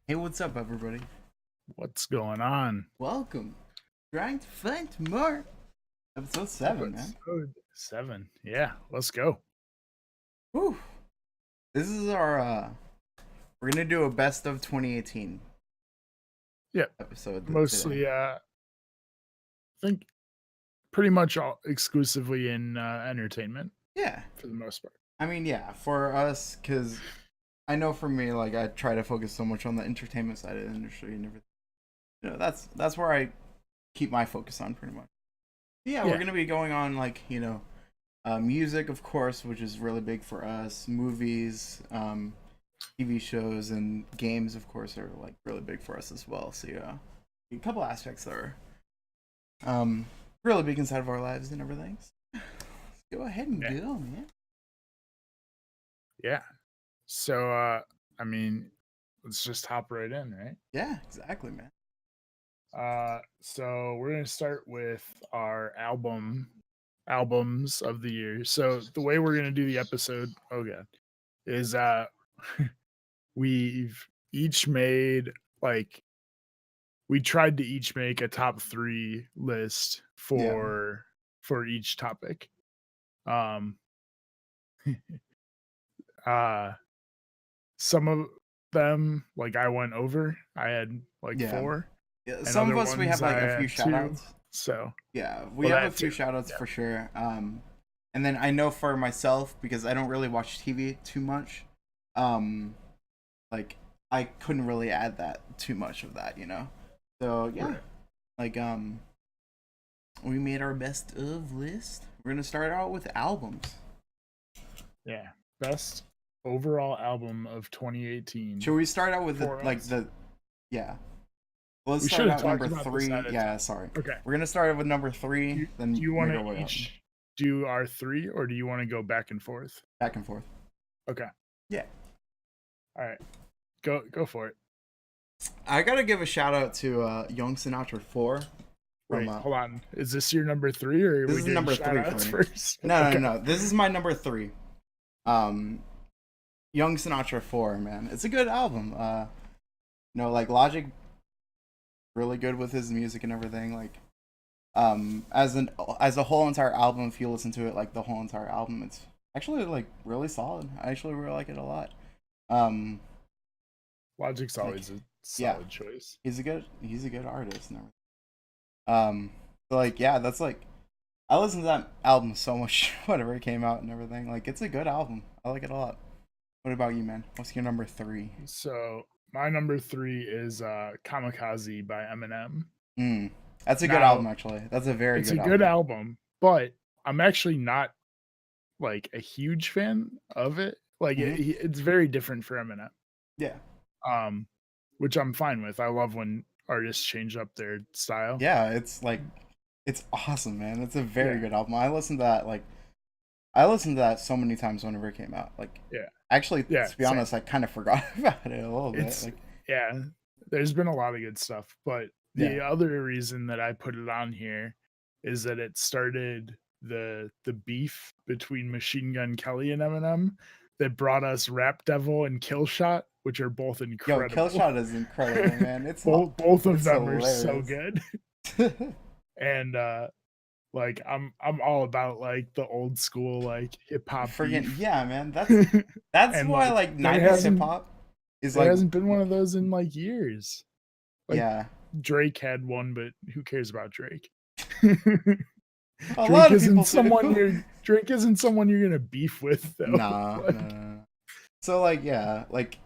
Hey, what's up, everybody? What's going on? Welcome. Trying to find more. Episode 7, man. Episode 7. Yeah, let's go. Whew. This is we're gonna do a best of 2018 Yeah, episode today. mostly I think pretty much all exclusively in entertainment Yeah. for the most part. I mean, yeah, for us, because I know for me, like, I try to focus so much on the entertainment side of the industry and everything. That's where I keep my focus on pretty much. Yeah, we're Yeah, gonna be going on, like, music, of course, which is really big for us, movies, TV shows and games, of course, are like really big for us as well. So yeah, a couple aspects that are um really big inside of our lives and everything. So, let's go ahead and yeah, go, man. yeah. So I mean, let's just hop right in, right? Yeah, exactly, man. So we're gonna start with our albums of the year. So the way we're gonna do the episode, oh god, is we've each made like we tried to each make a top 3 list Yeah, for each topic. Um, uh, some of them, like, I went over. I had, like, yeah, 4, yeah. and Some of other us we ones have I like a few had shout 2. outs. So Yeah, we well, have a that few too. shout outs Yeah. for sure. And then I know for myself because I don't really watch TV too much. Um, like I couldn't really add that too much of that. So yeah, Right. like we made our best of list. We're gonna start out with albums. Yeah. Best overall album of 2018 Should we start out with the for like us. the yeah? Let's We should start have out talked number about this three. at a Yeah, time. sorry. Okay. We're gonna start with number three, Do then you make wanna our way up. each do our 3, or do you wanna go back and forth? Back and forth. Okay. Yeah. Alright. Go for it. I gotta give a shout out to Young Sinatra 4 from Wait, hold on. Is this your number 3, or are this we is doing number shout 3 for outs me. first? No, no, Okay. no. This is my number 3. Um Young Sinatra 4, man. It's a good album. Like Logic really good with his music and everything. Like as a whole entire album, if you listen to it like the whole entire album, it's actually like really solid. I actually really like it a lot. Um Logic's like always a yeah, solid choice. he's a good artist and everything. So like yeah, that's like I listened to that album so much whenever it came out and everything. Like it's a good album. I like it a lot. What about you, man? What's your number 3? So, my number 3 is, Kamikaze by Eminem. Mm. That's a good album Now, actually. That's a very it's a good good album. album, but I'm actually not, like, a huge fan of it. Like, Hmm. it's very different for Eminem, Yeah. um, which I'm fine with. I love when artists change up their style. Yeah, it's like it's awesome, man. It's a very Yeah, good album. I listened to that so many times whenever it came out. Like yeah, actually yeah, to be same. honest, I kind of forgot about it a little bit. It's Like yeah, there's been a lot of good stuff, but yeah. the other reason that I put it on here is that it started the beef between Machine Gun Kelly and Eminem that brought us Rap Devil and Killshot, which are both Yo, incredible. Killshot is incredible, man. Both of It's them are so hilarious. good. And like I'm all about like the old school like hip hop Friggin' beef. yeah, man. That's And why like like 90s hip hop is there like hasn't been one of those in like years. Like yeah. Drake had one, but who cares about Drake? A lot of people Drake isn't someone you're gonna beef with though. nah, no, Like, no, no. So like yeah, like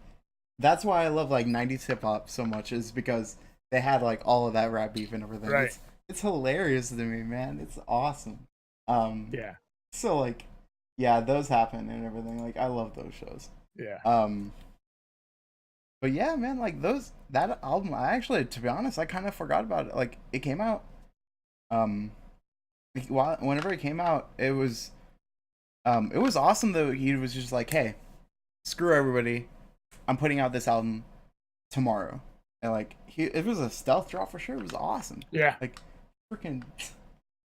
that's why I love like 90s hip hop so much is because they had like all of that rap beef and everything. right. It's hilarious to me, man. It's awesome. Um Yeah. so like yeah, those happen and everything. Like I love those shows. Yeah. Um but yeah, man, like that album I actually to be honest, I kind of forgot about it. Like it came out um whenever it came out, it was awesome though. He was just like, "Hey, screw everybody. I'm putting out this album tomorrow." And like it was a stealth drop for sure. It was awesome. Yeah. Like freaking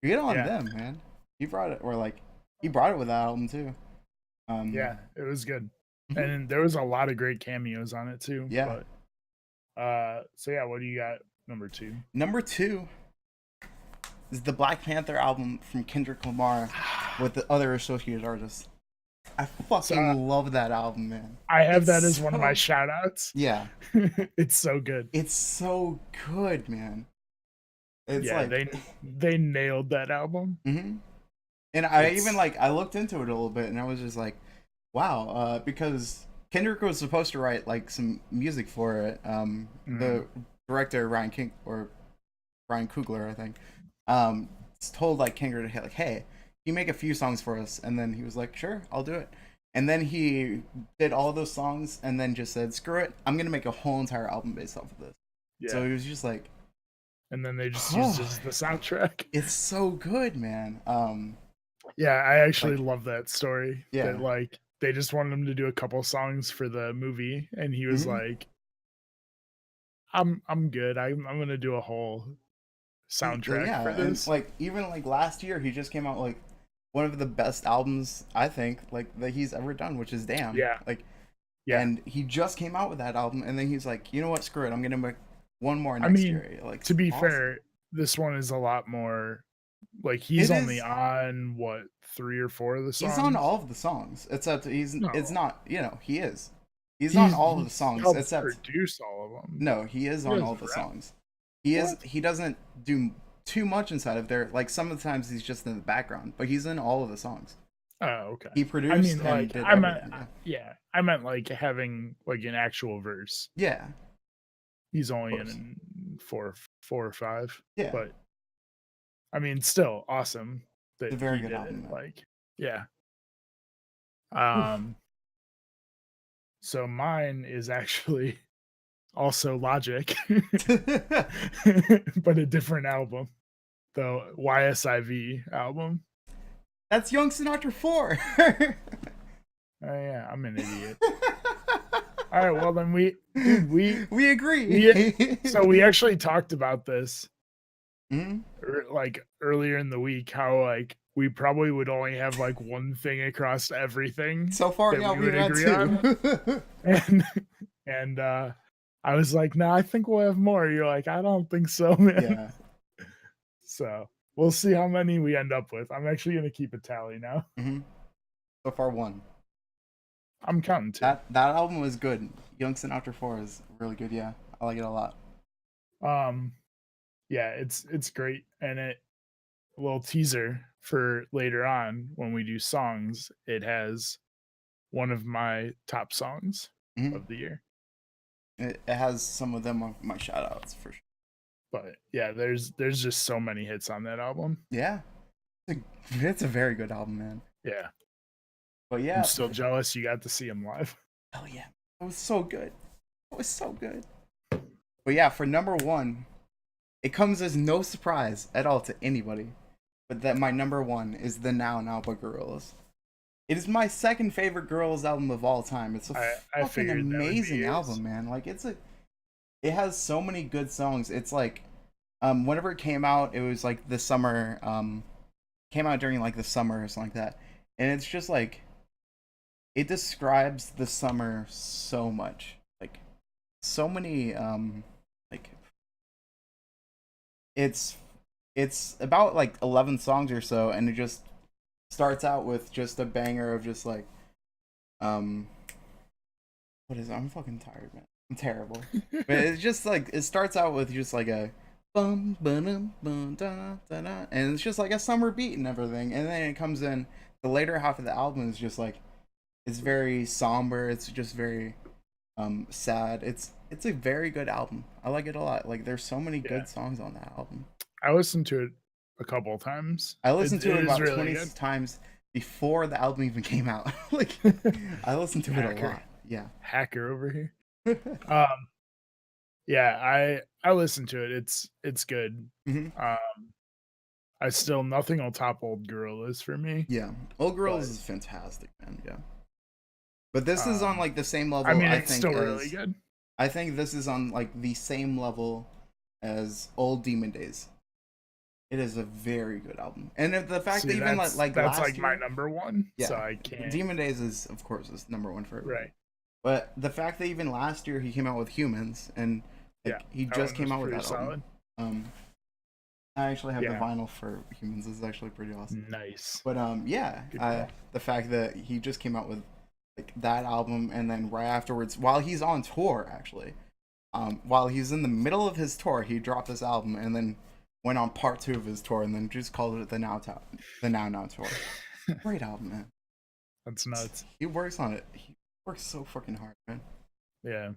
good on Yeah. them, man. He brought it or like he brought it with that album too. Um Yeah. It was good. mhm. And there was a lot of great cameos on it too. Yeah. But So yeah, what do you got? Number two. Number 2 is the Black Panther album from Kendrick Lamar with the other associated artists. I So fucking love that album, man. I have It's that as one of my so shout outs. yeah, It's so good. it's so good, man. It's Yeah, like, they nailed that album. hmm and I It's even like I looked into it a little bit, and I was just like, wow, because Kendrick was supposed to write like some music for it. The director Ryan Coogler, I think, told like Kendrick like, hey, you make a few songs for us, and then he was like, sure, I'll do it. And then he did all those songs, and then just said, screw it, I'm gonna make a whole entire album based off of this. yeah. So he was just like, And then they just used it as the soundtrack. it's so good, man. Yeah, I actually Like, love that story. yeah. That like they just wanted him to do a couple songs for the movie, and he was Mhm. like, I'm good. I'm gonna do a whole soundtrack Yeah, for and this. like even like last year, he just came out like one of the best albums I think like that he's ever done, which is Damn. Yeah. Like, Yeah. and he just came out with that album, and then he's like, you know what, screw it, I'm gonna make one more I next mean, year. Like, to be awesome. fair, this one is a lot more like he's It only is. on what 3 or 4 of the songs. He's on all of the songs, except it's No. not, he is. He's on all of the songs, helped except produce all of them. no, he is He on doesn't all the rap. songs. He is. What? He doesn't do too much inside of there. Like some of the times he's just in the background, but he's in all of the songs. Oh, okay. He produced I mean, and like did I meant, everything. yeah, I meant like having like an actual verse. Yeah, He's only course. in four or five, yeah. but I mean, still awesome that It's a very he good did album, it. man. Like, yeah. So mine is actually also Logic, but a different album, the YSIV album. That's Young Sinatra 4. Oh yeah, I'm an idiot. All right, well then we agree. so we actually talked about this Mhm. like earlier in the week, how like we probably would only have like one thing across everything So far, that yeah, we we've would had agree on. 2. And I was like, nah, I think we'll have more. You're like, I don't think so, man. Yeah. So we'll see how many we end up with. I'm actually gonna keep a tally now. So far, 1. I'm counting 2. That album was good. Young Sinatra 4 is really good. Yeah, I like it a lot. Yeah, it's great, and a little teaser for later on when we do songs. It has one of my top songs of the year. It has some of them on my shout outs for sure. But yeah, there's just so many hits on that album. Yeah, it's a very good album, man. Yeah. But yeah, I'm still jealous you got to see him live. Oh yeah, it was so good. It was so good. But yeah, for number 1, it comes as no surprise at all to anybody, but that my number 1 is the Now Now by Gorillaz. It is my second favorite Gorillaz album of all time. It's a fucking amazing album, man. Like it has so many good songs. It's like, whenever it came out, it was like the summer, came out during like the summer or something like that, and it's just like, it describes the summer so much. Like, so many, like, it's about like 11 songs or so, and it just starts out with just a banger of just like, what is it? I'm fucking tired, man. I'm terrible. But it's just like, it starts out with just like a bum bum bum da da da, and it's just like a summer beat and everything, and then it comes in the later half of the album is just like, it's very somber. It's just very sad. It's a very good album. I like it a lot. Like there's so many good songs on that album. I listened to it a couple of times. I listened to it about really 20 good. times before the album even came out. Like I listened to it a lot. Yeah. Hacker over here. Yeah, I listened to it. It's good. I still, nothing will top Old Gorillaz for me. Yeah, Old Gorillaz is fantastic, man. Yeah, but this is on like the same level. I mean, it's think, still really good. I think this is on like the same level as Old Demon Days. It is a very good album, and the fact that even like that's last like year, my number 1. Yeah, so I can't. Demon Days is of course is number 1 for everybody. Right. But the fact that even last year he came out with Humans, and Yeah, Like he that just one was came out with pretty that album. solid. Um, I actually have the Yeah, vinyl for Humans. This is actually pretty awesome. nice. But yeah, Good call. the fact that he just came out with like that album, and then right afterwards, while he's on tour, actually, while he's in the middle of his tour, he dropped this album, and then went on part two of his tour, and then just called it the Now Now tour. Great album, man. That's nuts. He works on it. He works so fucking hard, man. Yeah.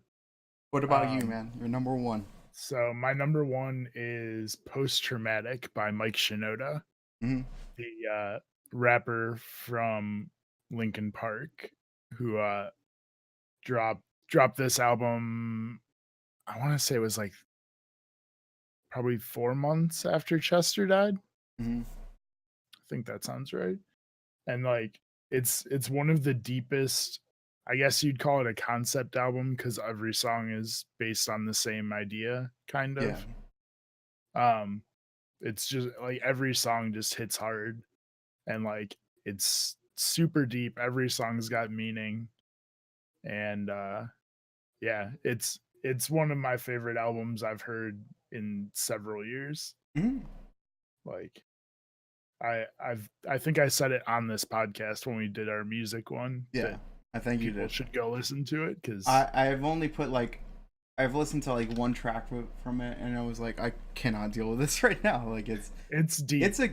What about you, Um, man? Your number one. so my number one is Post Traumatic by Mike Shinoda, Hmm. the rapper from Linkin Park, who dropped dropped this album. I want to say it was like probably 4 months after Chester died. Hmm. I think that sounds right. And like it's one of the deepest, I guess you'd call it a concept album because every song is based on the same idea, kind Yeah. of. Um, it's just like every song just hits hard and like it's super deep. Every song's got meaning. And yeah, it's one of my favorite albums I've heard in several years. Hmm. Like I think I said it on this podcast when we did our music one Yeah. that I think you people did. should go listen to it because I've only put like I've listened to like one track from it, and I was like, I cannot deal with this right now. Like it's deep. it's a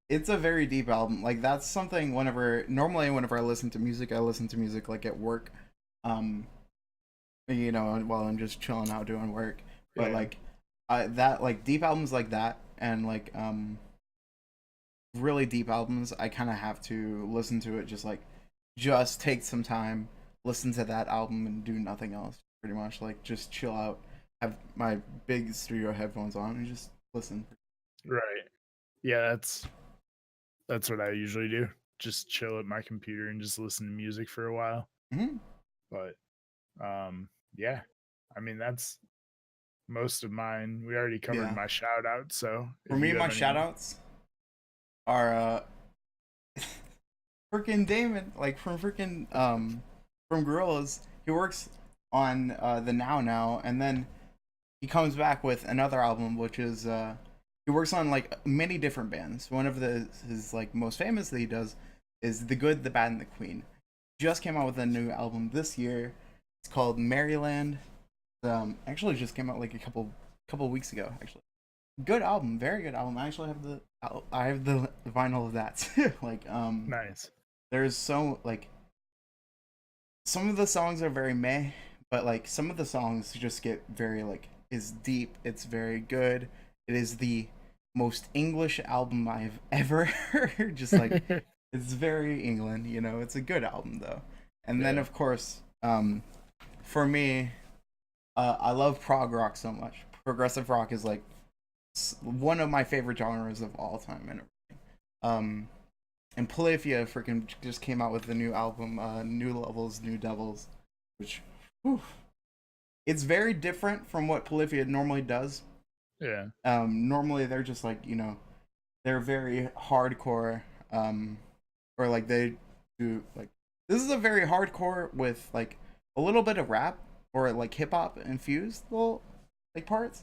it's a very deep album. Like that's something whenever I listen to music, I listen to music like at work, um, while I'm just chilling out doing work. But Yeah. like, that like deep albums like that, and like really deep albums, I kind of have to listen to it just take some time, listen to that album, and do nothing else. Pretty much like just chill out, have my big stereo headphones on, and just listen. Right. Yeah, that's what I usually do. Just chill at my computer and just listen to music for a while. Hmm. But yeah. I mean that's most of mine. We already covered Yeah. my shout out, so For if me, you my have shout any outs are freaking Damon, like from Gorillas. He works on the Now Now, and then he comes back with another album, which is he works on like many different bands. One of his like most famous that he does is The Good, the Bad, and the Queen. Just came out with a new album this year. It's called Maryland. Actually just came out like a couple weeks ago. Actually, good album, very good album. I actually have the vinyl of that too. Like nice. there's so like some of the songs are very meh, but like some of the songs just get very like is deep. It's very good. It is the most English album I've ever heard. Just like it's very England, It's a good album though. And then Yeah. of course, for me, I love prog rock so much. Progressive rock is like one of my favorite genres of all time and everything. And Polyphia freaking just came out with the new album, New Levels, New Devils, which, whew, it's very different from what Polyphia normally does. Yeah. Normally they're just like, they're very hardcore, or like they do like this is a very hardcore with like a little bit of rap or like hip hop infused little like parts,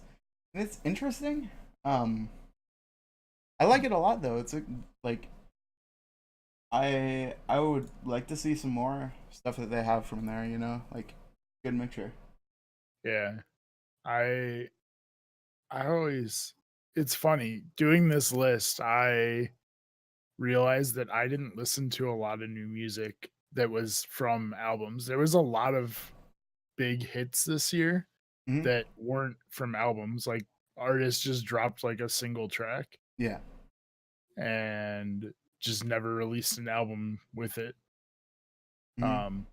and it's interesting. I like it a lot though. It's like I would like to see some more stuff that they have from there. Like good mixture. Yeah. I I always it's funny doing this list. I realized that I didn't listen to a lot of new music that was from albums. There was a lot of big hits this year Hmm. that weren't from albums. Like artists just dropped like a single track Yeah. and just never released an album with it. Hmm. Um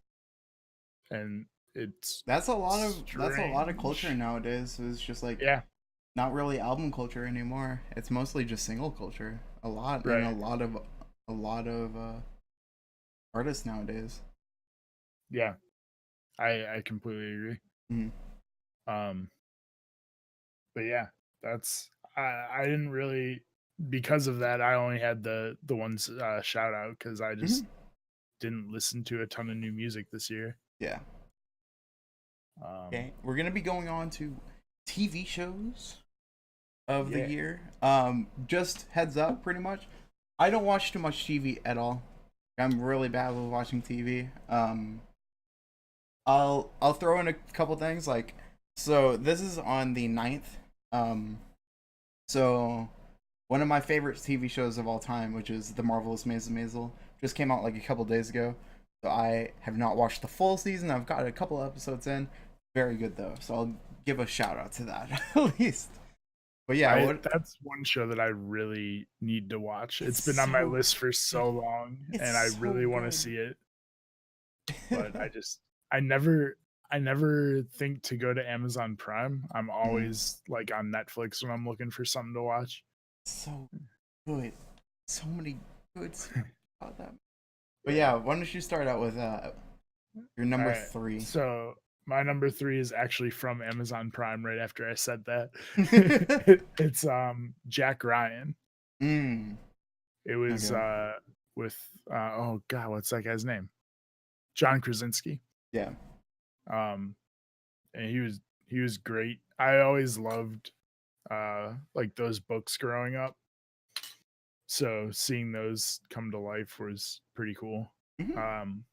and it's That's a lot of culture strange. nowadays. It's just like Yeah, not really album culture anymore. It's mostly just single culture. A lot and right. a lot of artists nowadays. Yeah. I completely agree. Mhm. Um but yeah, that's I didn't really because of that I only had the ones shout out cuz I just Mhm. didn't listen to a ton of new music this year. Yeah. Um Okay. We're gonna be going on to TV shows of the Yeah. year. Just heads up, pretty much. I don't watch too much TV at all. I'm really bad with watching TV. I'll throw in a couple things like, so this is on the 9th. So one of my favorite TV shows of all time, which is The Marvelous Mrs. Maisel, just came out like a couple days ago. So I have not watched the full season. I've got a couple episodes in. Very good though. So I'll give a shout out to that at least. But yeah, That's one show that I really need to watch. It's been on my so list for so long, it's and I so really want to good. see it. But I never think to go to Amazon Prime. I'm Mhm. always like on Netflix when I'm looking for something to watch. So good. So many good stuff about that. But yeah, why don't you start out with your All number right. 3? So my number 3 is actually from Amazon Prime right after I said that. It's Jack Ryan. Mm. It was Okay. with oh god, what's that guy's name? John Krasinski. Yeah. Um and he was great. I always loved like those books growing up. So seeing those come to life was pretty cool. Hmm. Um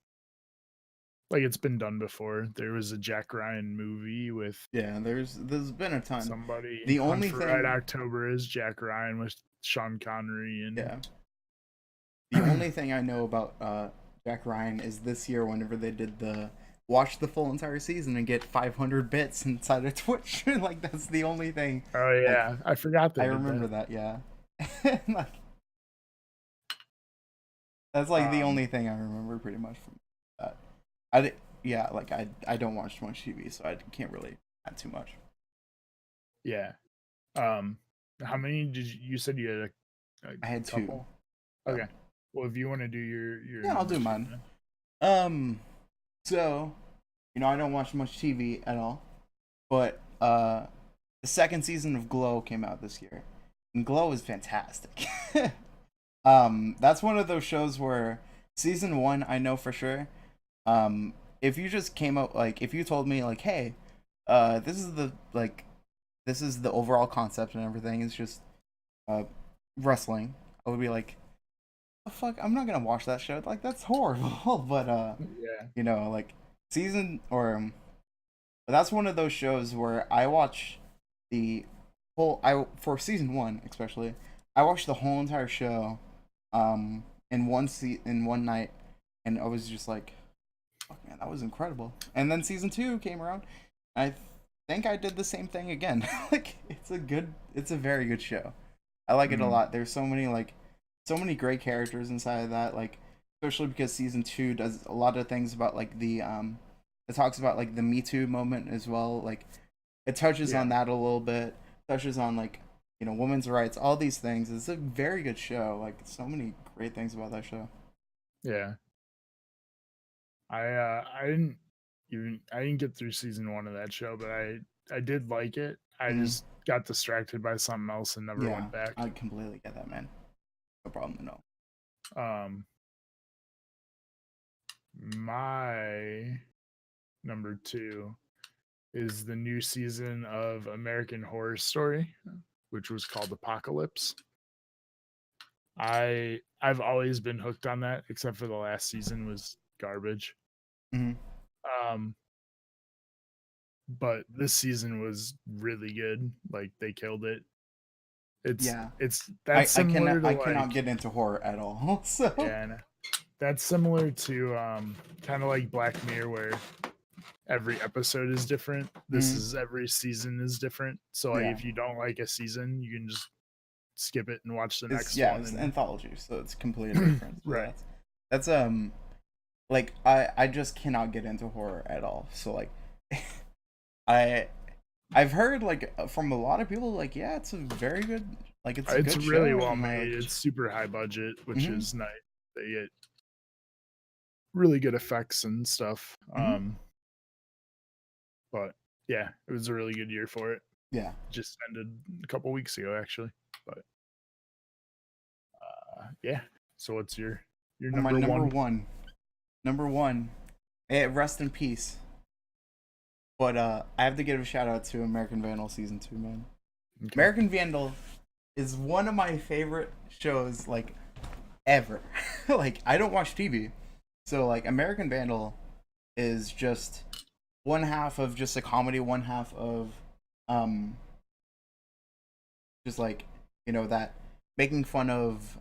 like it's been done before. There was a Jack Ryan movie with Yeah, there's been a ton. somebody. The Hunt only for Red thing, October is Jack Ryan with Sean Connery yeah, and the only thing I know about Jack Ryan is this year whenever they did the watch the full entire season and get 500 bits inside of Twitch. Like that's the only thing. oh Like yeah, I forgot I they did remember that. that. Yeah. Like that's like the Um only thing I remember pretty much from that. I di- yeah, like I don't watch too much TV, so I can't really add too much. yeah. Um how many did you said you had a I had 2. couple? So. Okay. Well, if you want to do your Yeah, I'll number do 2 mine. then. Um, so I don't watch much TV at all, but the second season of Glow came out this year, and Glow is fantastic. That's one of those shows where season 1 I know for sure. If you just came out like if you told me like, hey, this is the this is the overall concept and everything. It's just uh wrestling. I would be like, the fuck, I'm not gonna watch that show. Like that's horrible. But Yeah. like season or that's one of those shows where I watch the whole I for season 1 especially. I watched the whole entire show in one night, and I was just like, fuck man, that was incredible. And then season 2 came around. I think I did the same thing again. Like it's a very good show. I like it a Mhm. lot. There's so many great characters inside of that, like especially because season 2 does a lot of things about like the it talks about like the Me Too moment as well. Like it touches Yeah. on that a little bit, touches on like women's rights, all these things. It's a very good show. Like so many great things about that show. Yeah. I didn't get through season 1 of that show, but I did like it. I Hmm. just got distracted by something else and never Yeah, went back. I completely get that, man. No problem at all. Um my number 2 is the new season of American Horror Story, which was called Apocalypse. I've always been hooked on that, except for the last season was garbage. Hmm. Um, but this season was really good. Like they killed it. Yeah, It's that's similar to I cannot like get into horror at all. So yeah, that's similar to kind of like Black Mirror where every episode is different. This mhm. is every season is different. So like Yeah, if you don't like a season, you can just skip it and watch the next one it's an and anthology, so it's completely different. So right. that's like I just cannot get into horror at all. So like I I've heard like from a lot of people like yeah, it's a very good it's a It's good really show well and made. It's super high budget, which mhm, is nice. They get really good effects and stuff. mhm, But yeah, it was a really good year for it. yeah. Just ended a couple weeks ago actually. But yeah. So what's your Oh, my number one? number one, rest in peace. But I have to give a shout out to American Vandal season 2, man. Okay. American Vandal is one of my favorite shows, like, ever. Like, I don't watch TV, so like American Vandal is just one half of just a comedy, one half of um just like, that making fun of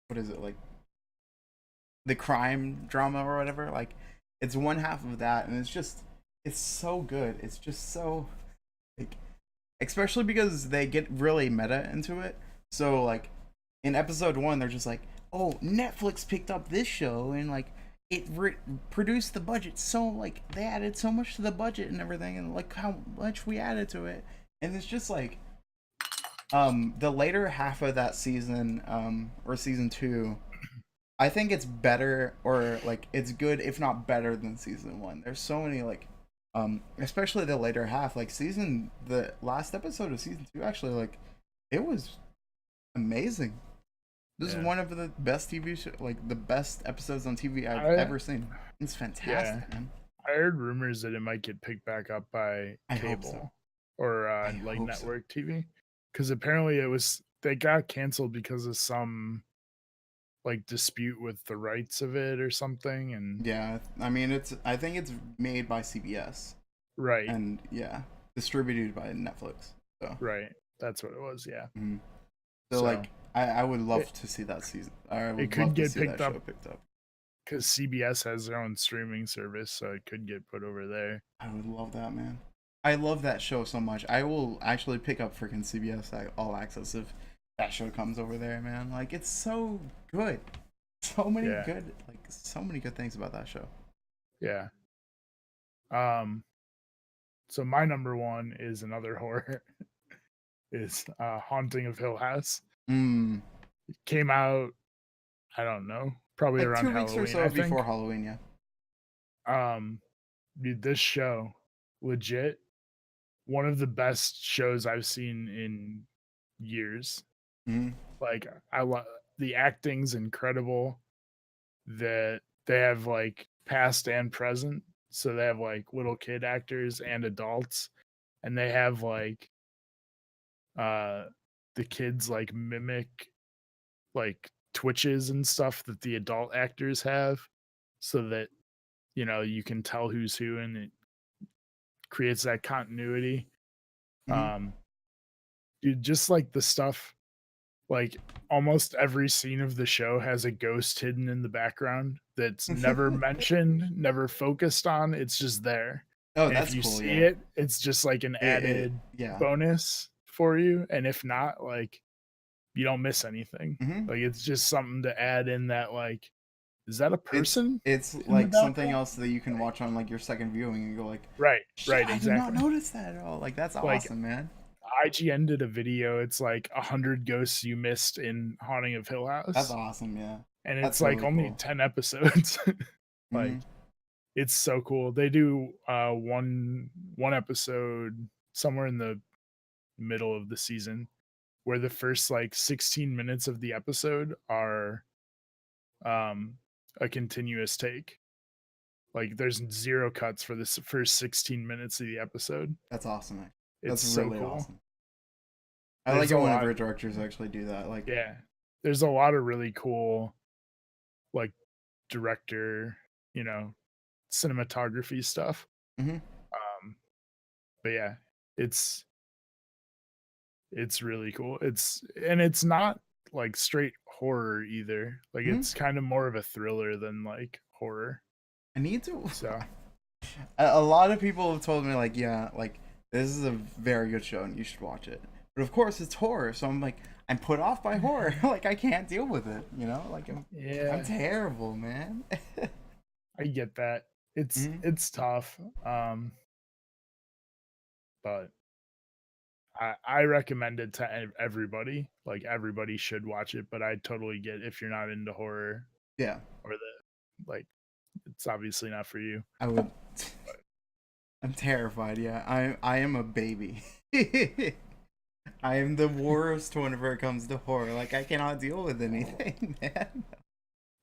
what is it, like, the crime drama or whatever. Like, it's one half of that, and it's so good. It's just so, like, especially because they get really meta into it. So like in episode 1, they're just like, oh, Netflix picked up this show, and like it produced the budget, so like they added so much to the budget and everything, and like how much we added to it. And it's just like the later half of that season, or season 2, I think it's better, or like it's good if not better than season 1. There's so many, like, especially the later half, like the last episode of season 2, actually, like, it was amazing. This is one of the best like the best episodes on TV I've ever seen. It's fantastic, man. I heard rumors that it might get picked back up by cable or like network TV, because apparently they got canceled because of some like dispute with the rights of it or something. And yeah, I mean, I think it's made by CBS, right, and distributed by Netflix. So right, that's what it was. Yeah. Mm-hmm. So like, I would love to see that season. It could get picked up because CBS has their own streaming service, so it could get put over there. I would love that, man. I love that show so much. I will actually pick up freaking CBS All Access if that show comes over there, man. Like, it's so good. So many good things about that show. Yeah. So my number 1 is another horror. Is Haunting of Hill House. It came out, I don't know, probably like around 2 weeks Halloween, or so before Halloween. Yeah. Dude, this show, legit, one of the best shows I've seen in years. Like, I love the acting's incredible. That they have like past and present, so they have like little kid actors and adults, and they have like the kids like mimic like twitches and stuff that the adult actors have, so that you can tell who's who, and it creates that continuity. Dude, just like the stuff, like almost every scene of the show has a ghost hidden in the background that's never mentioned, never focused on. It's just there. Oh, and that's if you cool, see it, it's just like an added bonus for you. And if not, like, you don't miss anything. Like, it's just something to add in that, like, is that a person? It's like something else that you can watch on like your second viewing and go like, right, exactly. I did not notice that at all. Like, that's awesome, man. IGN did a video. It's like 100 ghosts you missed in Haunting of Hill House. That's awesome, yeah. And it's like really only 10 episodes. Like, it's so cool. They do one episode somewhere in the middle of the season where the first like 16 minutes of the episode are a continuous take. Like, there's 0 cuts for this first 16 minutes of the episode. That's awesome, man. That's That's really so cool. Awesome. I like it whenever directors actually do that. Like, yeah, there's a lot of really cool, like, director, cinematography stuff. But yeah, it's really cool. It's not like straight horror either. Like, it's kind of more of a thriller than like horror. I need to. So, a lot of people have told me like, yeah, like, this is a very good show and you should watch it. But of course, it's horror, so I'm like, I'm put off by horror. Like, I can't deal with it. Like, I'm terrible, man. I get that. It's tough. But I recommend it to everybody. Like, everybody should watch it. But I totally get if you're not into horror. Yeah. Or like, it's obviously not for you. I would. I'm terrified. Yeah, I am a baby. I am the worst whenever it comes to horror. Like, I cannot deal with anything, man.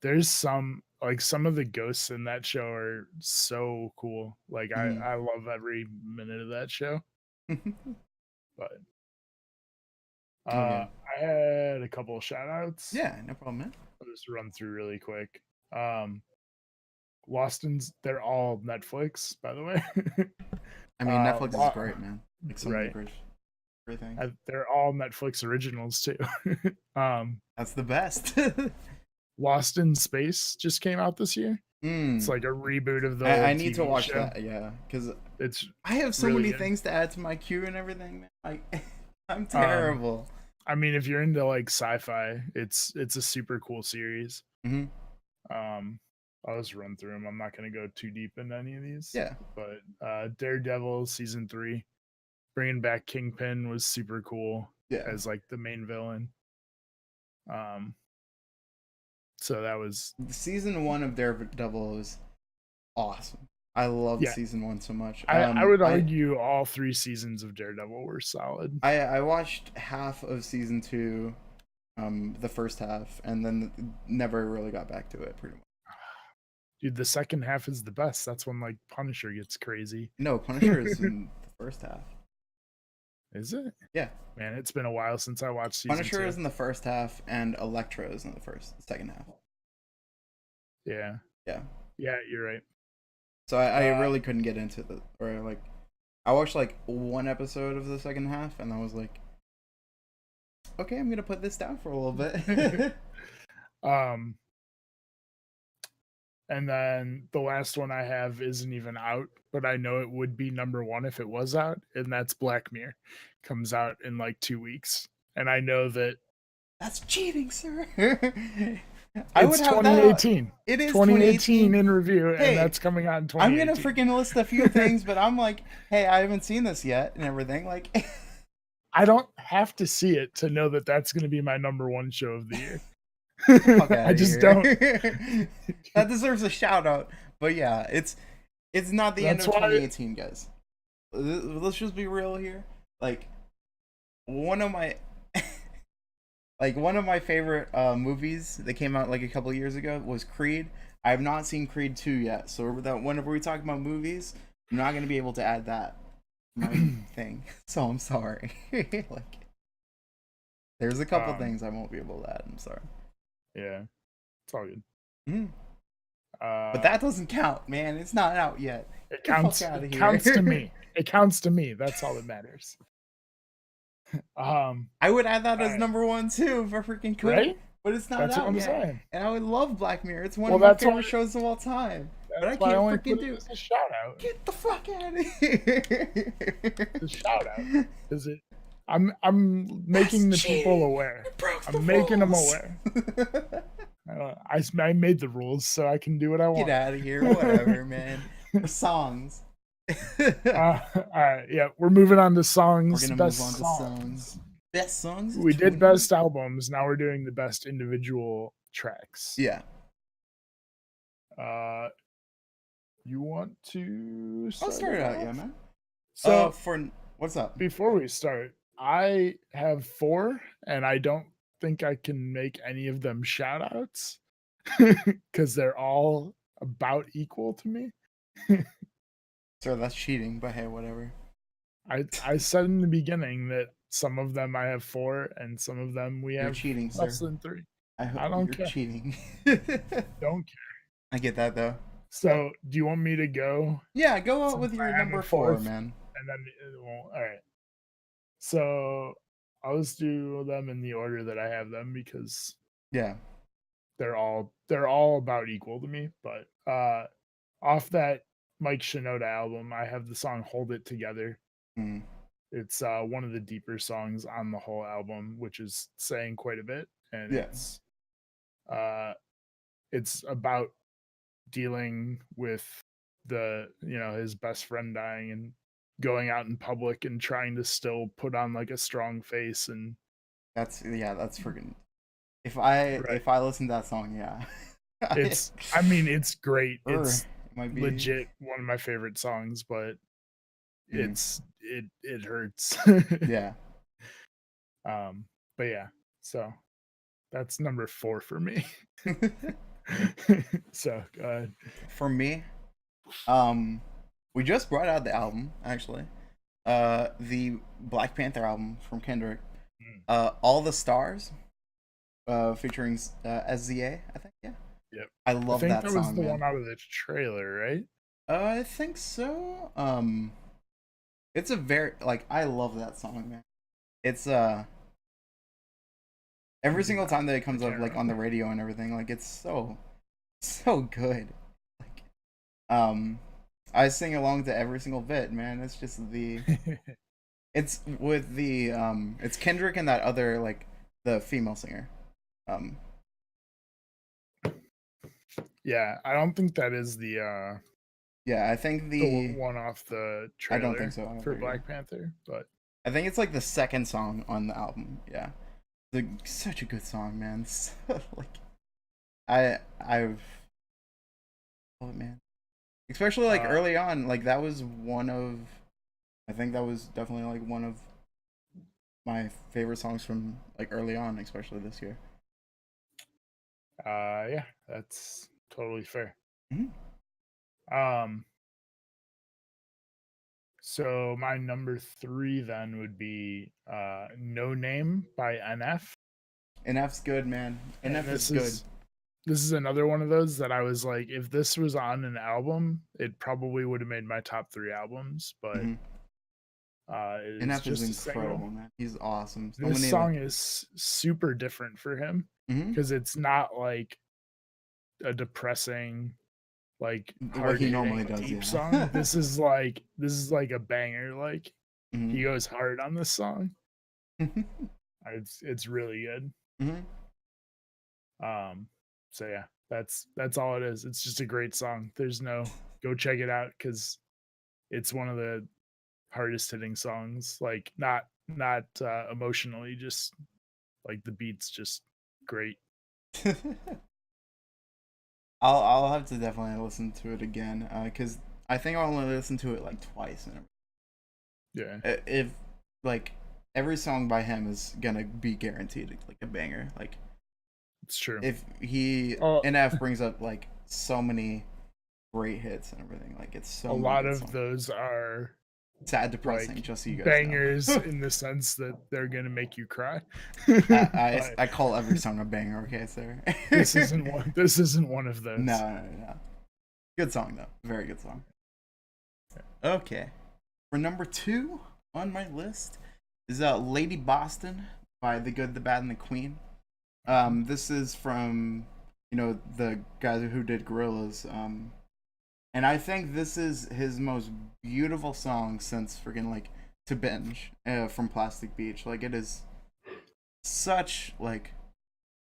there's some of the ghosts in that show are so cool. Like Mhm. I love every minute of that show. But Okay. I had a couple of shout outs. Yeah, no problem, man. I'll just run through really quick. Um they're all Netflix, by the way. I mean, Netflix is Lo- great, man. Like some of the right. great things. They're all Netflix originals too. um That's the best. Lost in Space just came out this year. It's Mm. like a reboot of the I old need to TV watch show. that, yeah, because It's I have so really many good. things to add to my queue and everything, man. Like, I'm Um, terrible. I mean, if you're into like sci-fi, it's a super cool series. Hmm. Um, I'll just run through them. I'm not going to go too deep into any of these, Yeah, but Daredevil season 3, bringing back Kingpin was super cool yeah. as like the main villain. So that was Season 1 of Daredevil is awesome. I loved yeah. season 1 so much. I would argue all 3 seasons of Daredevil were solid. I watched half of season 2, the first half, and then never really got back to it. Pretty much. Dude, the second half is the best. That's when like Punisher gets crazy. No, Punisher is in the first half. Is it? Yeah, Man, it's been a while since I watched season Punisher 2. is in the first half, and Elektra is in the second half. Yeah. Yeah. Yeah, you're right. So I really couldn't get into the or like I watched like one episode of the second half, and I was like, okay, I'm gonna put this down for a little bit. um and then the last one I have isn't even out, but I know it would be number 1 if it was out, and that's Black Mirror. Comes out in like 2 weeks. And I know that That's cheating, sir. I would it's have that. 2018. It is 2018 in review, Hey, and that's coming out in I'm 2018. gonna freaking list a few things, but I'm like, hey, I haven't seen this yet, and everything. Like, I don't have to see it to know that that's going to be my number 1 show of the year. fuck I out just here. don't. That deserves a shout out. But yeah, it's not the end of 2018, guys. Let's just be real here. Like, one of my favorite movies that came out like a couple years ago was Creed. I have not seen Creed 2 yet, so that whenever we talk about movies, I'm not gonna be able to add that to my thing. So I'm sorry. Like, there's a couple things I won't be able to add. I'm sorry. Yeah, it's all good. Mm. But that doesn't count, man. It's not out yet. It counts. It counts to me. It counts to me. That's all that matters. I would add that as number 1 too, if I freaking could. Right? But it's not That's out what I'm yet. saying. And I would love Black Mirror. It's one of my favorite shows of all time. But I can't freaking do it. A shout out. Get the fuck out of here! The shout out. Is it? I'm making the people aware. I'm making them aware. I made the rules, so I can do what I want. Get out of here, whatever, man. Songs. All right, yeah, we're moving on to songs. We're gonna move on to songs. Best songs. We did best albums. Now we're doing the best individual tracks. Yeah. You want to? I'll start it out, yeah, man. So what's up? Before we start, I have 4, and I don't think I can make any of them shout outs because they're all about equal to me. Sir, that's cheating, but hey, whatever. I said in the beginning that some of them I have 4, and some of them we have cheating, less sir. than 3. I don't care. Cheating. Don't care. I get that though. So, do you want me to go? Yeah, go out with your number 4, man. And then, all right. So, I'll just do them in the order that I have them because yeah, they're all about equal to me. But off that Mike Shinoda album, I have the song "Hold It Together." Mm. It's one of the deeper songs on the whole album, which is saying quite a bit, and it's about dealing with his best friend dying and going out in public and trying to still put on like a strong face. And that's freaking, if I listen to that song, yeah. it's great. It's legit one of my favorite songs, but it hurts. Yeah. But yeah, so that's number 4 for me. So For me, we just brought out the album actually. The Black Panther album from Kendrick. mm, All the Stars, featuring SZA, I think. Yeah, yep. I I love think that that was song, the man. one out of the trailer, right? I think so. It's a very like I love that song, man. It's every Maybe single not. time that it I comes up can't like on the remember. radio and everything, like it's so good. Like um, I sing along to every single bit, man. It's just it's with it's Kendrick and that other like the female singer. Um, Yeah, I don't think that is yeah, I think the the one off the I don't think trailer so for either. Yeah, Black Panther, but I think it's like the second song on the album. Yeah, such a good song, man. Like I've love it, man. Especially like uh, early on, like that was one of I think that was definitely like one of my favorite songs from like early on, especially this year. yeah, that's totally fair. Mm-hmm. Um, so my number three then would be No Name by NF. NF's good, man. And NF is good. this is another one of those that I was like, if this was on an album, it probably would have made my top three albums, but Mm-hmm. it is NF is just a single. incredible, man. He's awesome. So This many song like is super different for him mm-hmm. because it's not like a depressing, like What hard he normally hitting does, deep yeah. song. This is like a banger. Like mm-hmm. he goes hard on this song. It's really good. mm-hmm. Um, so yeah, that's all it is. It's just a great song. There's no go check it out because it's one of the hardest hitting songs. Like not emotionally, just like the beats just great. I'll have to definitely listen to it again because I think I only listened to it like twice. Yeah, If like every song by him is gonna be guaranteed like a banger. Like it's true. if he Oh, NF brings up like so many great hits and everything, like it's a so many lot good of songs. those are Sad, depressing, like just so you guys bangers know. in the sense that they're gonna make you cry. I But I call every song a banger. Okay, sir. this isn't one. This isn't one of No, those. no, no, no. Good song though. Very good song. Okay. For number 2 on my list is Lady Boston by The Good, the Bad, and the Queen. This is from the guys who did Gorillas. And I think this is his most beautiful song since freaking like To Binge from Plastic Beach. Like it is such like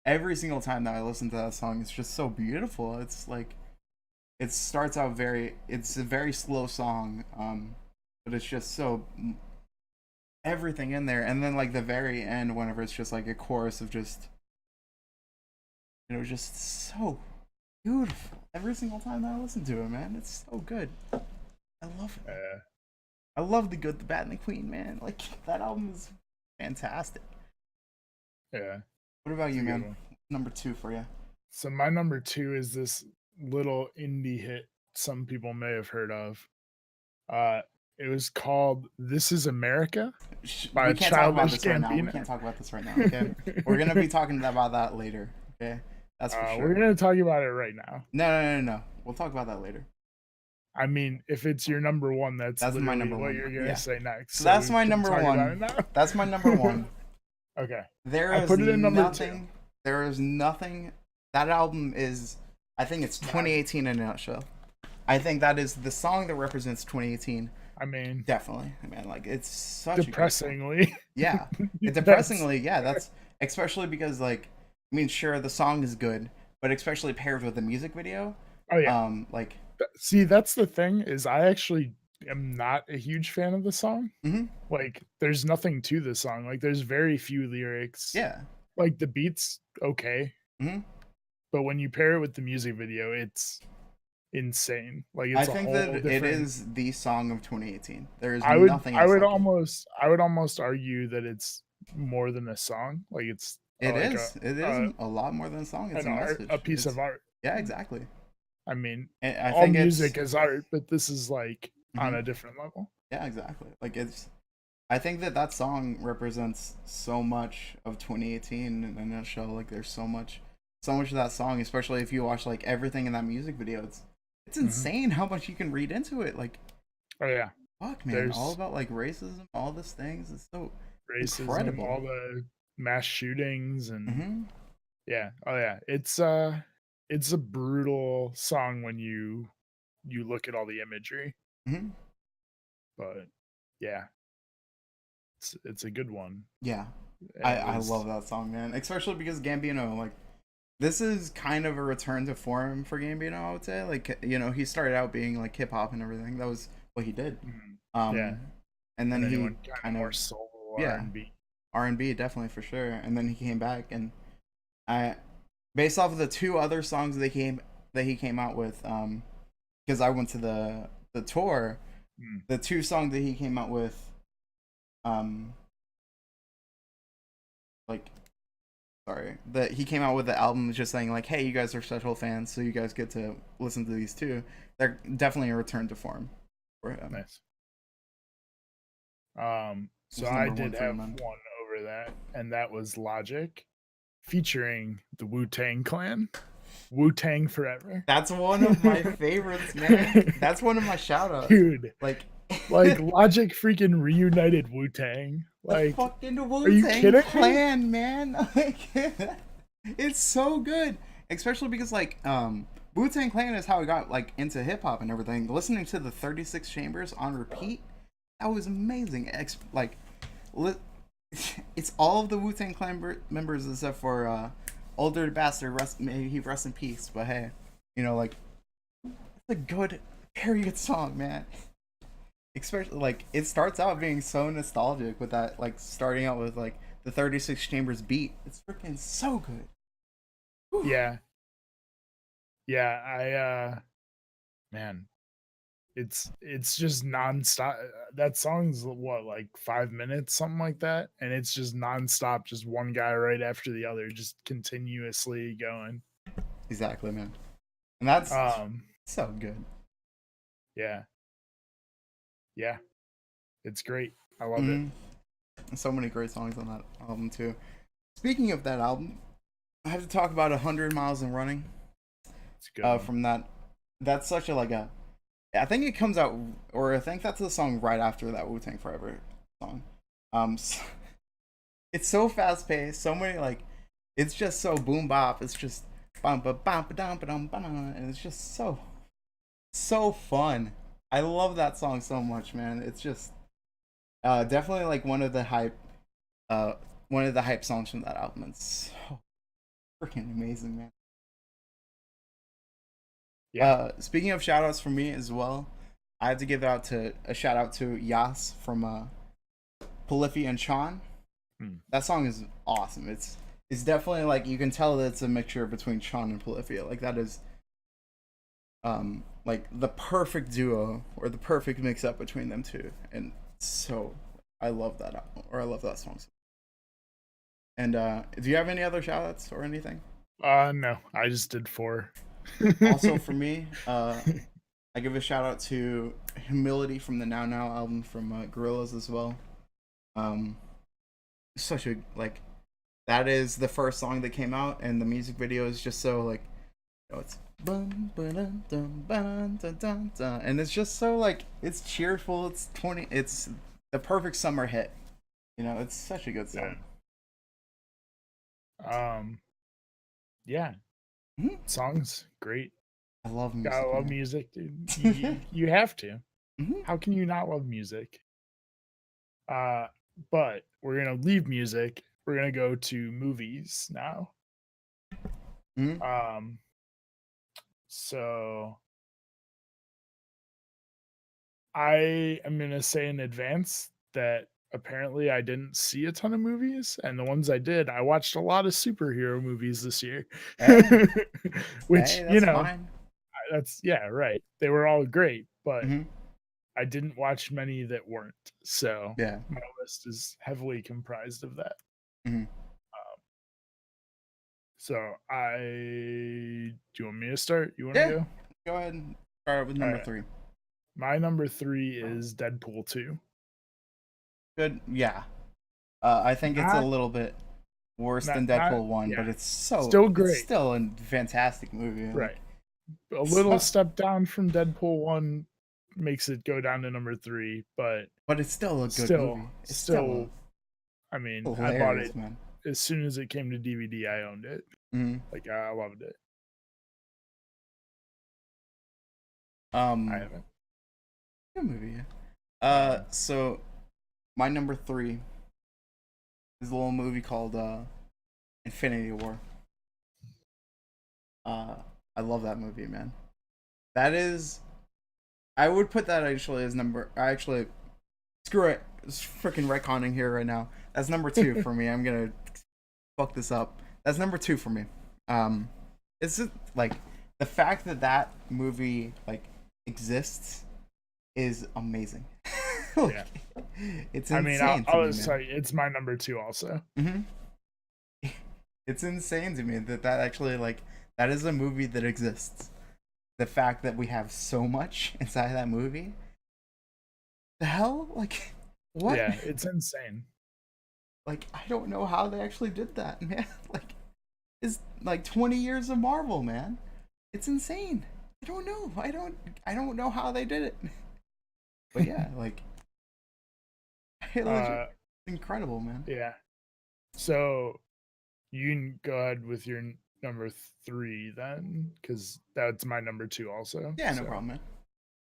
every single time that I listen to that song, it's just so beautiful. It's like it starts out it's a very slow song, but it's just so everything in there, and then like the very end, whenever it's just like a chorus of just just so beautiful. Every single time that I listen to it, man, it's so good. I love it. Uh, I love The Good, the Bad, and the Queen, man. Like that album is fantastic. yeah, What about it's you, a good man? one. Number 2 for you. So my number two is this little indie hit some people may have heard of. Uh, it was called "This Is America" We by can't talk about Childish this right now. We Gambino. can't talk about this right now. Okay, we're gonna be talking about that later. Okay, that's for We're sure. gonna talk about it right now. No. We'll talk about that later. I mean, if it's your number one, that's That's my literally number what one. you're gonna Yeah. say next. So So that's we my can number talk about it one. That's my number now. one. Okay, There I is put it in number two. nothing. There is nothing. That album is. I think it's 2018 in a nutshell. I think that is the song that represents 2018. I mean, Definitely, man. Like it's such a great song. depressingly. Yeah, it That's depressingly. Yeah, that's especially because like I mean, sure the song is good, but especially paired with the music video. oh yeah. Like. See, that's the thing is I actually am not a huge fan of the song. Mhm. Like, there's nothing to the song. Like, there's very few lyrics. Yeah. Like the beats, okay, Mhm. but when you pair it with the music video, it's insane. Like, I it's a think whole that it different. is the song of 2018. There is I would, nothing I else would like it. I would almost argue that it's more than a song. Like, it's It like is. It is a lot more than a song. It's an a art, message. a piece It's of art. Yeah, exactly. I mean, And I all think it's music is art, but this is like on mhm. a different level. Yeah, exactly. Like it's I think that that song represents so much of 2018 in a nutshell. Like there's so much of that song, especially if you watch like everything in that music video. It's Hmm. insane how much you can read into it. Like Oh yeah, fuck, man, all there's about like racism, all these things. It's so racism, incredible. all the mass shootings, and Hmm. yeah, oh yeah, it's a brutal song when you look at all the imagery, Hmm. but yeah, it's a good one, Yeah, and it I was love that song, man. Especially because Gambino, like, this is kind of a return to form for Gambino. I would say, like, you know, he started out being like hip hop and everything. That was what he did. yeah, Um, and and then then he he went kind kind of of more soul R yeah, and B. R&B definitely for sure. And then he came back, and I based off of the two other songs that he came out with, because I went to the tour, Mm. the two songs that he came out with, um, like sorry, that he came out with the album just saying like, hey, you guys are special fans, so you guys get to listen to these two. They're definitely a return to form for him. Nice. It So was I number one did for have him, man. one over that, and that was Logic, featuring the Wu Tang Clan, Wu Tang Forever. That's one of my favorites, man. That's one of my shout outs. Dude, Like like Logic freaking reunited Wu Tang. the Like, fucking are Wu you Tang kidding me? Clan, man. Like it's so good. Especially because like Wu Tang Clan is how I got like into hip hop and everything. Listening to the 36 Chambers on repeat, that was amazing. Li- it's all of the Wu Tang Clan members except for older bastard. May he rest in peace. But hey, you know, like it's a good period song, man. Especially like it starts out being so nostalgic with that, like starting out with like the 36 Chambers beat. It's freaking so good. Whew. Yeah, yeah. Man, it's just nonstop. That song's what, like 5 minutes, something like that, and it's just nonstop, just one guy right after the other, just continuously going. Exactly, man. And that's Um, so good. yeah, yeah, it's great. I love it. Mm-hmm. So many great songs on that album too. Speaking of that album, I have to talk about 100 Miles and Running. It's a good one. From that, that's such a like a. I think it comes out, or I think that's the song right after that Wu Tang Forever song. So, it's so fast paced. So many like, it's just so boom bop. It's just bum ba bum ba dum ba dum ba dum, and it's just so fun. I love that song so much, man. It's just definitely like uh one of the hype songs from that album. It's so freaking amazing, man. Yeah. Speaking of shout outs from me as well, I had to give out to a shout out to Yas from Polyphia and Sean. Hmm. That song is awesome. It's definitely like you can tell that it's a mixture between Sean and Polyphia. Like that is like the perfect duo or the perfect mix up between them two. And so I love that album, or I love that song. And do you have any other shout outs or anything? No, I just did four. Also for me, I give a shout out to Humility from the Now Now album from Gorillaz as well. Um, such a like that is the first song that came out, and the music video is just so like, you know, it's and it's just so like it's cheerful. It's 20. It's the perfect summer hit. You know, it's such a good Yeah. song. Yeah. Mhm. Songs great. I love music, Gotta love man. music, dude. You have to. Mhm. How can you not love music? Uh, but we're gonna leave music. We're gonna go to movies now. Mhm. Um, so I am gonna say in advance that apparently I didn't see a ton of movies, and the ones I did, I watched a lot of superhero movies this year. Hey, Which, hey, that's fine. that's yeah, right. They were all great, but Mhm. I didn't watch many that weren't. So Yeah. my list is heavily comprised of that. Mhm. So do you want me to start? You want to Yeah, go? go ahead and start with All number right. three. My number three is Deadpool 2. Good. Yeah. I think it's a Not, little bit worse than not, Deadpool one, but yeah, it's still great. still a fantastic movie. Like, Right. A little so, step down from Deadpool 1 makes it go down to number three, but but it's still a good still, movie. It's still still, I mean, I bought hilarious, it man. as soon as it came to DVD. I owned it. hmm Like, I loved it. I Um, haven't. good movie. Um, So my number three is a little movie called Infinity War. Uh, I love that movie, man. That is, I would put that actually as number. Actually, screw it. It's freaking retconning here right now. That's number two for me. I'm gonna fuck this up. That's number two for me. Um, it's just, like the fact that that movie like exists is amazing. Like, yeah. it's I mean, I'll, insane to I'll me, just man. tell you, it's my number two also. It's insane to me that that actually like that is a movie that exists. The fact that we have so much inside that movie. The hell, like, what? Yeah, it's insane. Like, I don't know how they actually did that, man. Like, it's like 20 years of Marvel, man. It's insane. I don't know. I don't know how they did it. But yeah, like, it legit Uh, incredible, man. yeah. So you can go ahead with your number three then, because that's my number two also. Yeah, no So problem,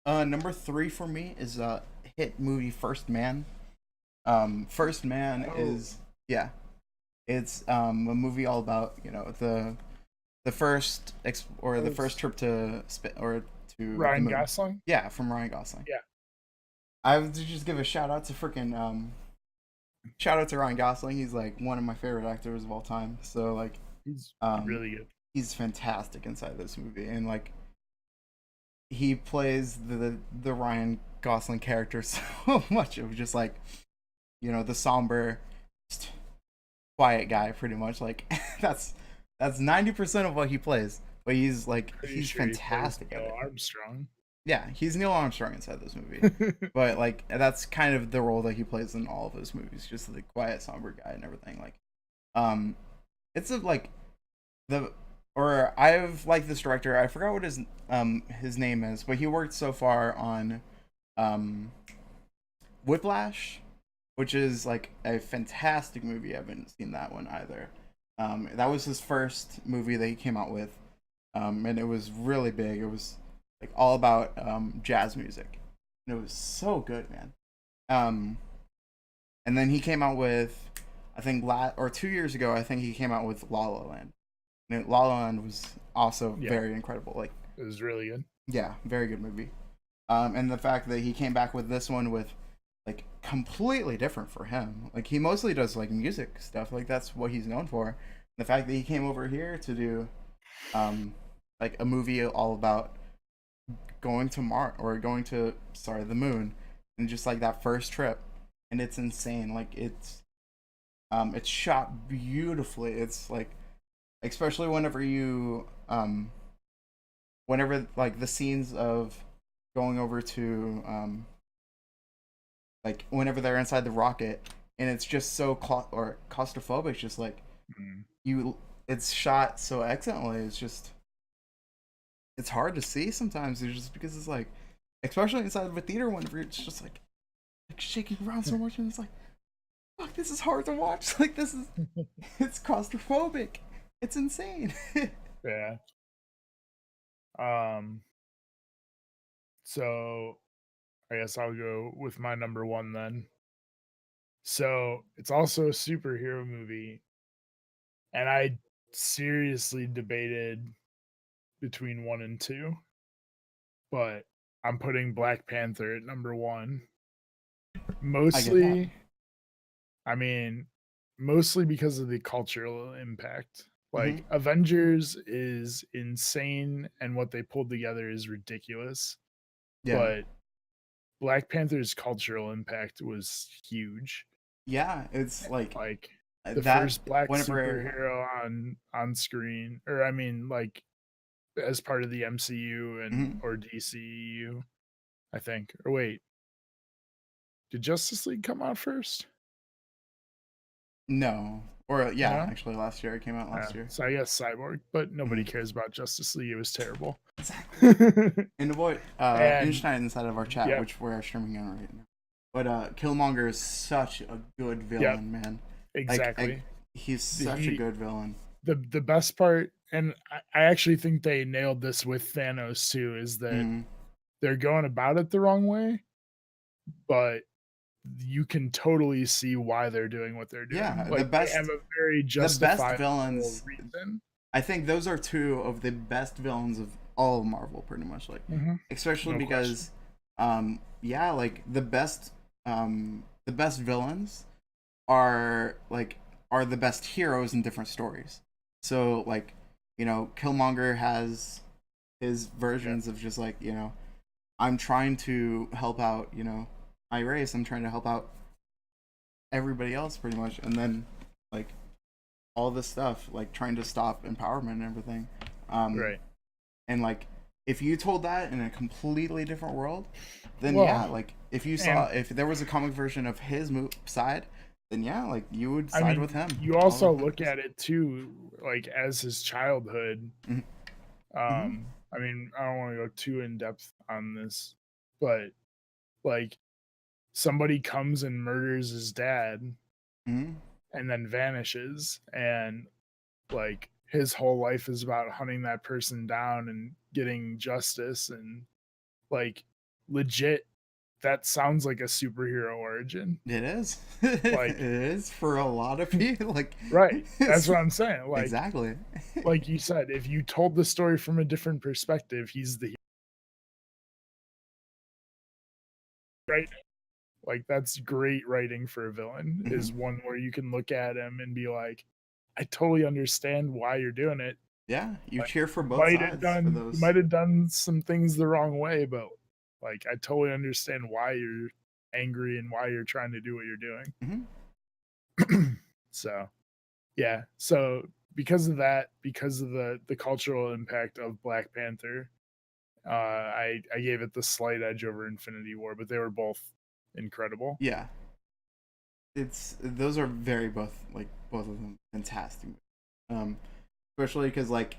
man. Number three for me is hit movie First Man. First Man oh, is, yeah, it's a movie all about, you know, the first or the that's first trip to or to the Ryan moon. Gosling. Yeah, from Ryan Gosling. Yeah, I would just give a shout out to freaking shout out to Ryan Gosling. He's like one of my favorite actors of all time. So like he's um really good. he's fantastic inside this movie, and like he plays the Ryan Gosling character so much of just like, you know, the somber, just quiet guy, pretty much. Like that's 90% of what he plays. But Pretty he's sure he plays fantastic at Neil it. Armstrong. Yeah, he's Neil Armstrong inside this movie. But like that's kind of the role that he plays in all of his movies, just the quiet, somber guy and everything. Like, um, it's a like the or I've liked this director. I forgot what his name is, but he worked so far on um Whiplash, which is like a fantastic movie. I haven't seen that one either. That was his first movie that he came out with, and it was really big. It was like all about jazz music, and it was so good, man. Um, and then he came out with, I think, 2 years ago, I think he came out with La La Land. And La La Land was also Yeah, very incredible. Like, it was really good. yeah, very good movie. And the fact that he came back with this one with like completely different for him. Like he mostly does like music stuff. Like that's what he's known for. The fact that he came over here to do um like a movie all about going to Mars or going to the moon, and just like that first trip, and it's insane. Like it's shot beautifully. It's like, especially whenever like the scenes of going over to like whenever they're inside the rocket, and it's just so or claustrophobic, just like Mm. you it's shot so excellently. It's just it's hard to see sometimes. It's just because it's like, especially inside of a theater, whenever it's just like shaking around so much, and it's like, fuck, this is hard to watch. Like this is it's claustrophobic. It's insane. Yeah. Um. So I guess I'll go with my number one then. So it's also a superhero movie, and I seriously debated between one and two, but I'm putting Black Panther at number one. I get that. Mostly, I mean, mostly because of the cultural impact. hmm Like Avengers is insane and what they pulled together is ridiculous, Yeah, but Black Panther's cultural impact was huge. yeah. It's like Like The that first black whenever superhero on screen, or I mean, like as part of the MCU and mhm. or DCU, I think. Or wait, did Justice League come out first? No, or yeah, No. actually last year it came out last year. So I guess Cyborg, but nobody Mhm. cares about Justice League. It was terrible. Exactly. And to avoid And Einstein inside of our chat, yep, which we're streaming on right now. But Killmonger is such a good yep, villain, man. Like exactly. he's such a He good villain. the best part, and I actually think they nailed this with Thanos too, is that Mm, they're going about it the wrong way, but you can totally see why they're doing what they're doing. yeah, Like they have a very the best justifiable villains. reason. I think those are two of the best villains of all of Marvel, pretty much. Like, Mhm. especially No question. because, yeah, like the best villains are are the best heroes in different stories. So like, Killmonger has his Yeah. versions of just like, I'm trying to help out, my race. I'm trying to help out everybody else pretty much, and then like all this stuff, like trying to stop empowerment and everything. Um, Right. and like if you told that in a completely different world, then yeah, Well, like and if there was a comic version of his side, then yeah, like you would I side with mean, him you all also look 100%. at it too, like as his childhood. Mm-hmm. Mm-hmm. I mean, I don't want to go too in depth on this, but like somebody comes and murders his dad Mm-hmm. and then vanishes, and like his whole life is about hunting that person down and getting justice, and like legit, that sounds like a superhero origin. It is. It Like, is for a lot of people. Like, right. That's what I'm saying. exactly. Like you said, if you told the story from a different perspective, he's the right. Like that's great writing for a villain. Hmm. Is one where you can look at him and be like, I totally understand why you're doing it. Yeah, you Like cheer for both sides for you those. might have done some things the wrong way, but like I totally understand why you're angry and why you're trying to do what you're Hmm. doing. So yeah. So because of that, because of the cultural impact of Black Panther, I gave it the slight edge over Infinity War, but they were both incredible. Yeah, it's those are very both of them fantastic. Um, Especially because like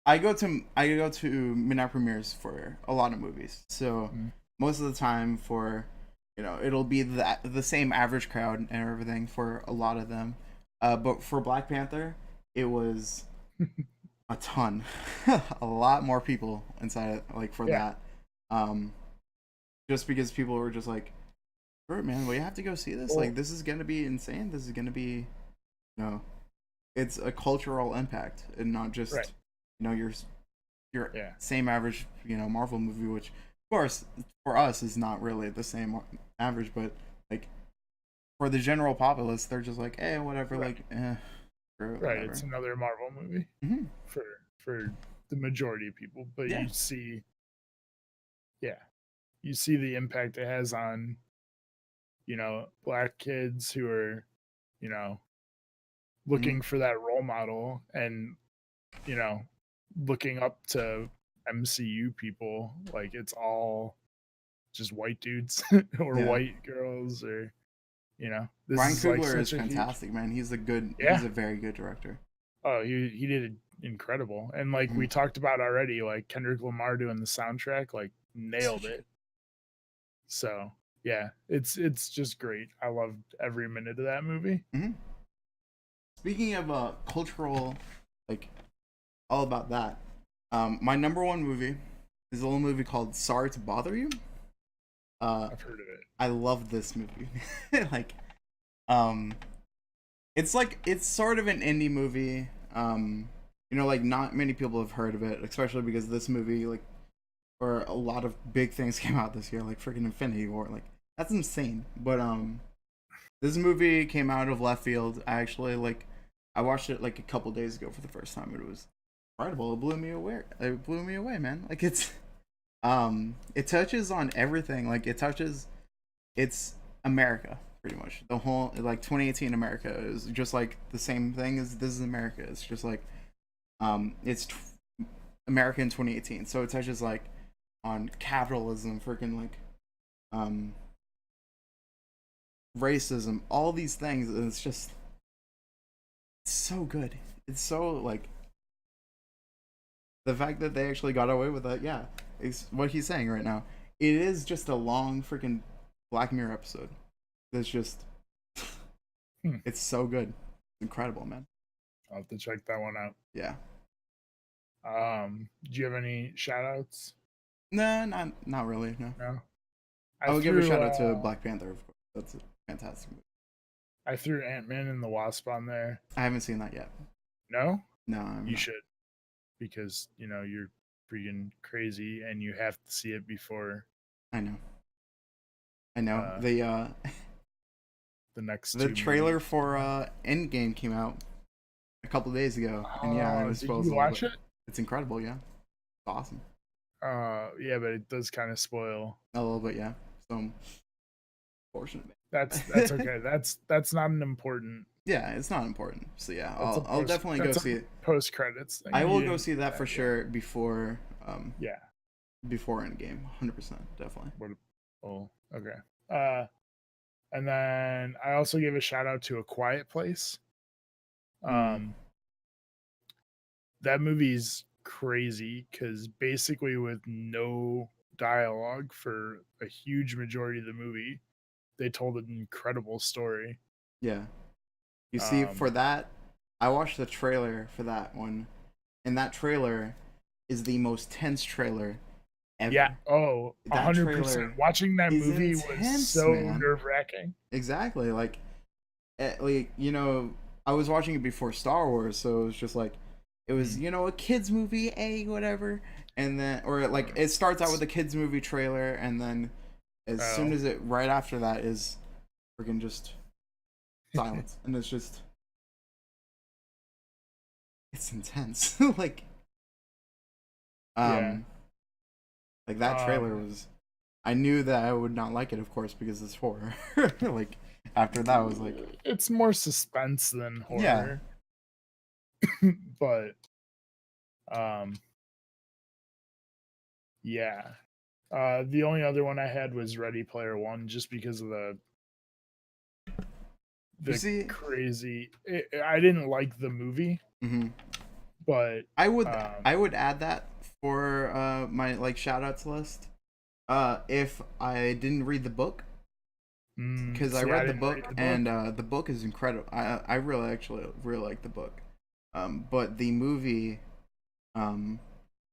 I go to midnight premieres for a lot of movies, so Mm. most of the time for it'll be the same average crowd and everything for a lot of them. But for Black Panther, it was a ton, a lot more people inside like for Yeah, that. Um, just because people were just like, "Bro, man, we have to go see this. Like, well, this is gonna be insane. This is gonna be, you know, it's a cultural impact and not right, just, your yeah, same average, Marvel movie, which of course for us is not really the same average, but like for the general populace, they're just like, eh, whatever, right, like, screw it, right. It's whatever. another Marvel movie Hmm. for for the majority of people, but Yeah. you see, yeah, you see the impact it has on black kids who are you know Hmm. looking for that role model and you know looking up to MCU people. Like it's all just white dudes or Yeah. white girls, or this Ryan is like Coogler is such a huge. fantastic, man. He's Yeah. a very good director. Oh, he did it incredible. And like Hmm. we talked about already, like Kendrick Lamar doing the soundtrack, like nailed Such a it. So yeah, it's just great. I loved every minute of that movie. hmm Speaking of cultural, like all about that. My number one movie is a little movie called Sorry to Bother You. Uh, I've heard of it. I love this movie. like, um, it's sort of an indie movie. Like not many people have heard of it, especially because this movie, like, or a lot of big things came out this year, like freaking Infinity War. Like, that's insane. But this movie came out of left field. I watched it like a couple days ago for the first time. It was incredible. It blew me away. It blew me away, man. Like it touches on everything. Like it's America pretty much. The whole like 2018 America is just like the same thing as This Is America. It's just like it's America in 2018. So it touches like on capitalism, freaking like um racism, all these things, and it's just it's so good. It's so like the fact that they actually got away with that. Yeah, it's what he's saying right now. It is just a long freaking Black Mirror episode. That's just it's so good. It's incredible, man. I'll have to check that one out. Yeah. Do you have any shout outs? No, not really. No. No. I will give a shout out to Black Panther, of course. That's a fantastic movie. I threw Ant-Man and the Wasp on there. I haven't seen that yet. No? No, I'm you not. should, because you're freaking crazy and you have to see it before. I know. The next the trailer for Endgame came out a couple days ago, and yeah, I was did supposed you to watch it? It's incredible. Yeah, it's awesome. Yeah, but it does kind of spoil a little bit. Yeah, so unfortunate. That's okay. That's not an important. Yeah, it's not important. So yeah, I'll definitely go see it. Post credits thing. I will go see that for sure before. Yeah. Before Endgame, 100%, definitely. Oh, okay. And then I also gave a shout out to A Quiet Place. That movie's crazy because basically with no dialogue for a huge majority of the movie, they told an incredible story. Yeah. You see, for that, I watched the trailer for that one, and that trailer is the most tense trailer ever. Yeah. Oh, 100%. Watching that movie was so nerve-wracking. Exactly. Like, I was watching it before Star Wars, so it was just like, it was, a kid's movie, whatever. And then, or like, it starts out with a kid's movie trailer, and then as soon as right after that is freaking just silence. And it's just, it's intense. Like, like that trailer was, I knew that I would not like it, of course, because it's horror. Like, after that, I was like, it's more suspense than horror. Yeah. But yeah. The only other one I had was Ready Player One, just because of the crazy. I didn't like the movie, but I would add that for my like shout outs list. If I didn't read the book, because I read the book, and the book is incredible. I really like the book. But the movie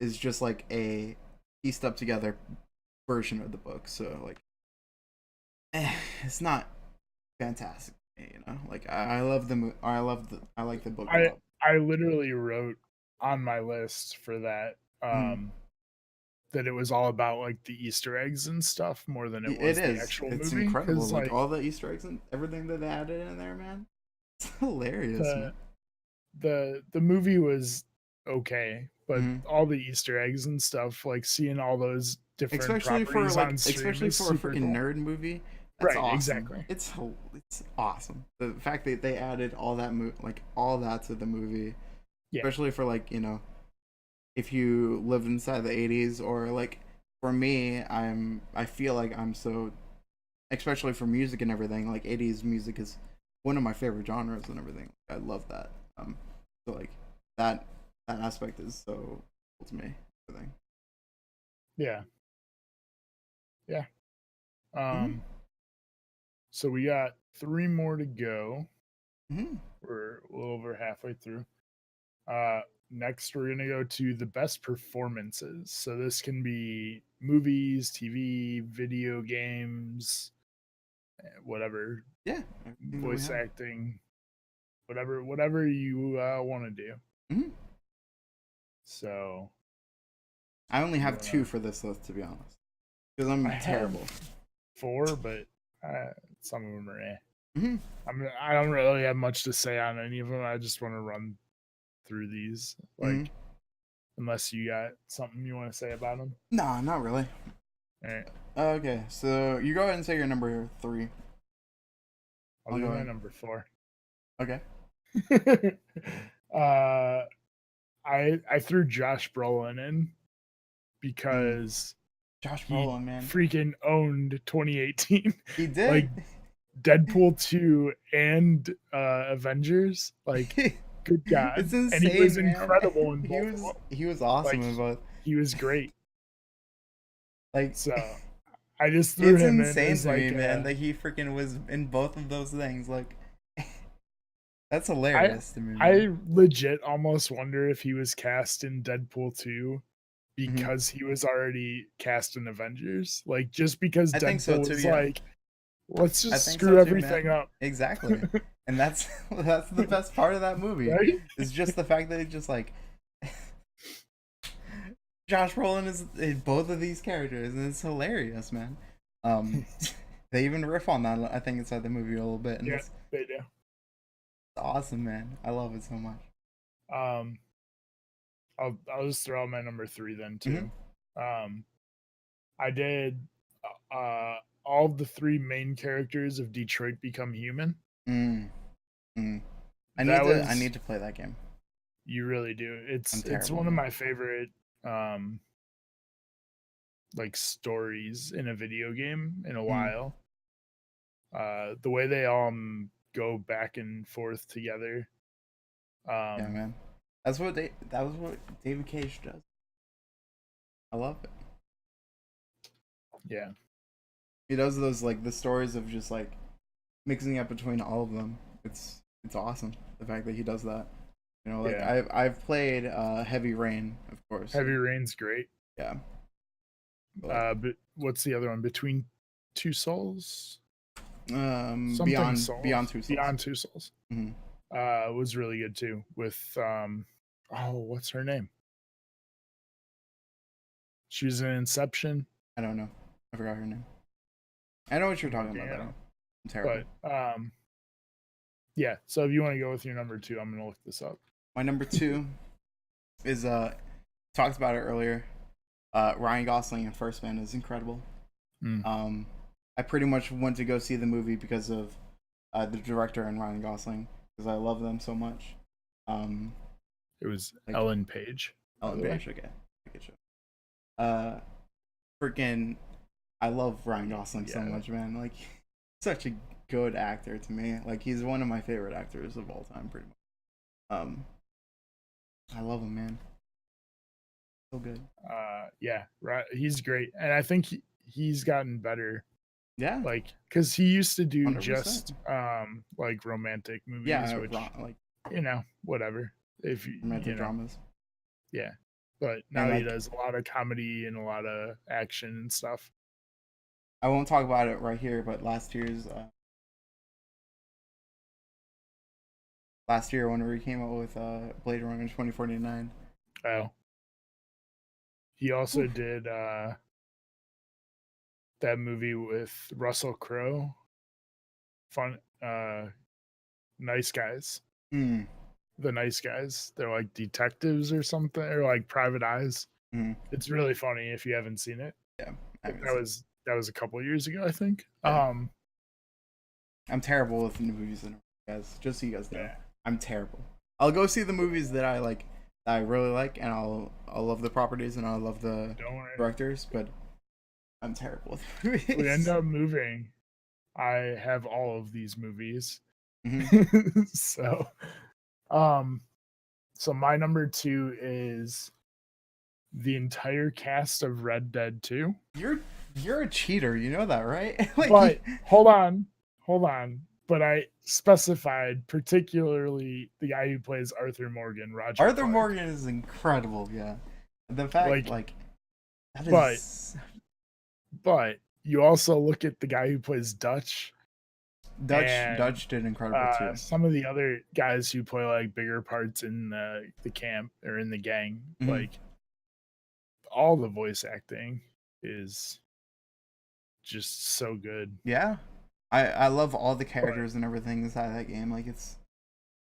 is just like a pieced up together version of the book. So like, it's not fantastic, Like I love the movie. I like the book. I literally wrote on my list for that that it was all about like the Easter eggs and stuff more than it was the actual movie. It's incredible, like all the Easter eggs and everything that they added in there, man. It's hilarious, man. The movie was okay, but all the Easter eggs and stuff, like seeing all those different especially for like especially for a freaking nerd movie. That's awesome. Exactly. It's awesome. The fact that they added all that all that to the movie, especially for like if you lived inside the 80s, or like for me, I feel like I'm so, especially for music and everything, like 80s music is one of my favorite genres and everything. I love that. So like that aspect is so cool to me. Everything. Yeah. So we got 3 more to go. We're a little over halfway through. Next, we're gonna go to the best performances. So this can be movies, TV, video games, whatever. Yeah. Voice acting, whatever you want to do. So I only have 2 for this list, to be honest, because I'm terrible. 4, but some of them are I don't really have much to say on any of them. I just want to run through these, like, unless you got something you want to say about them. No, not really. All right. Okay, so you go ahead and say your number 3. I'll I'll do go my ahead. number 4. Okay. uh, I threw Josh Brolin in Mm. because Josh he Brolin, man. freaking owned 2018. He Like did. Deadpool 2 and Avengers. Like, good God. It's And he was insane, man. incredible in He both of was them. he was awesome Like, in both. he was great. Like So I just threw it's him in insane as to me, like man, that he freaking was in both of those things. Like that's hilarious to me, man. I legit almost wonder if he was cast in Deadpool 2 Hmm. because he was already cast in Avengers. Like, just because I think so Deadpool too, was yeah. like, let's I just think so screw too, everything man. up. Exactly. And that's that's the best part of that movie. Right? It's just the fact that it's just like Josh Brolin is in both of these characters, and it's hilarious, man. Um, they even riff on that, I think, inside the movie a little bit, and Yeah, it's they do. awesome, man. I love it so much. Um, I'll just throw out my number 3 then Hmm. too. I did all of the 3 main characters of Detroit Become Human. Mm, mm. That I was need to play that game. You really do. I'm It's terrible, one of man. my favorite um like stories in a video game in a Mm. while. The way they go back and forth together. Yeah, Um man. That was what David Cage does. I love it. yeah. He does those like the stories of just like mixing up between all of them. It's awesome. The fact that he does that. You know, like Yeah. I've played Heavy Rain, of course. Heavy Rain's great. Yeah. But like But what's the other one? Between Two Souls? Something Beyond Souls. Beyond Two Souls. Beyond Two Souls. Hmm. Was really good too with oh, what's her name? She was in Inception. I don't know. I forgot her name. I know what you're talking about Yeah. though. I'm terrible. But yeah, so if you want to go with your number 2, I'm gonna look this up. My number 2 is talked about it earlier. Ryan Gosling in First Man is incredible. Mm. I pretty much went to go see the movie because of the director and Ryan Gosling because I love them so much. It was like- Ellen Page. Ellen the way. Page, okay. Good show. Freaking, I love Ryan Gosling so Yeah. much, man. Like, such a good actor to me. Like, he's one of my favorite actors of all time, pretty much. I love him, man. So good. Yeah, right. He's great, and I think he's gotten better. Yeah. Like, because he used to do 100%. just like romantic movies, Yeah, which like whatever. If you romantic dramas. yeah. But now And, he like- does a lot of comedy and a lot of action and stuff. I won't talk about it right here, but last year whenever he came out with Blade Runner 2049. Oh. He also did that movie with Russell Crowe. Fun Nice Guys. Mm. The Nice Guys. They're like detectives or something, or like private eyes. Mm. It's really funny if you haven't seen it. Yeah. I haven't That was a couple years ago, I think. Yeah. I'm terrible with new movies and guys. Just so you guys know, Yeah. I'm terrible. I'll go see the movies that I like, that I really like, and I'll love the properties and I'll love the Don't worry. directors, but I'm terrible with movies. We end up moving. I have all of these movies. Mhm. So my number 2 is the entire cast of Red Dead 2. You're a cheater, you know that, right? Like, But hold on. But I specified particularly the guy who plays Arthur Morgan, Roger. Arthur Clark. Morgan is incredible, yeah. The fact, Like, that but- is But you also look at the guy who plays Dutch. and, Dutch did incredible too. Some of the other guys who play like bigger parts in the camp or in the gang, Mhm. like all the voice acting is just so good. Yeah, I love all the characters and everything inside of that game. Like it's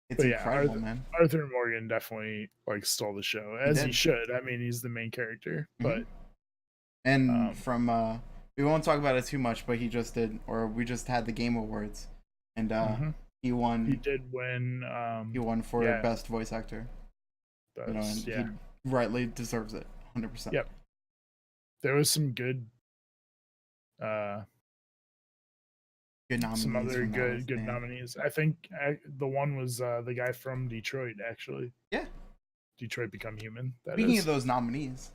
But yeah, incredible, man. Arthur Morgan definitely like stole the show, as he did. should. I mean, he's the main character, but And from we won't talk about it too much, but he just did, or we just had the Game Awards, and Mm-hmm. he He won. did win. He won for Yeah, best voice actor. You know, that's and yeah. he rightly deserves it, 100%. Yep. There was some good, uh, Good some nominees other from that list, good man. nominees. I think the one was the guy from Detroit, actually. Yeah. Detroit Become Human. That Speaking of is. those nominees,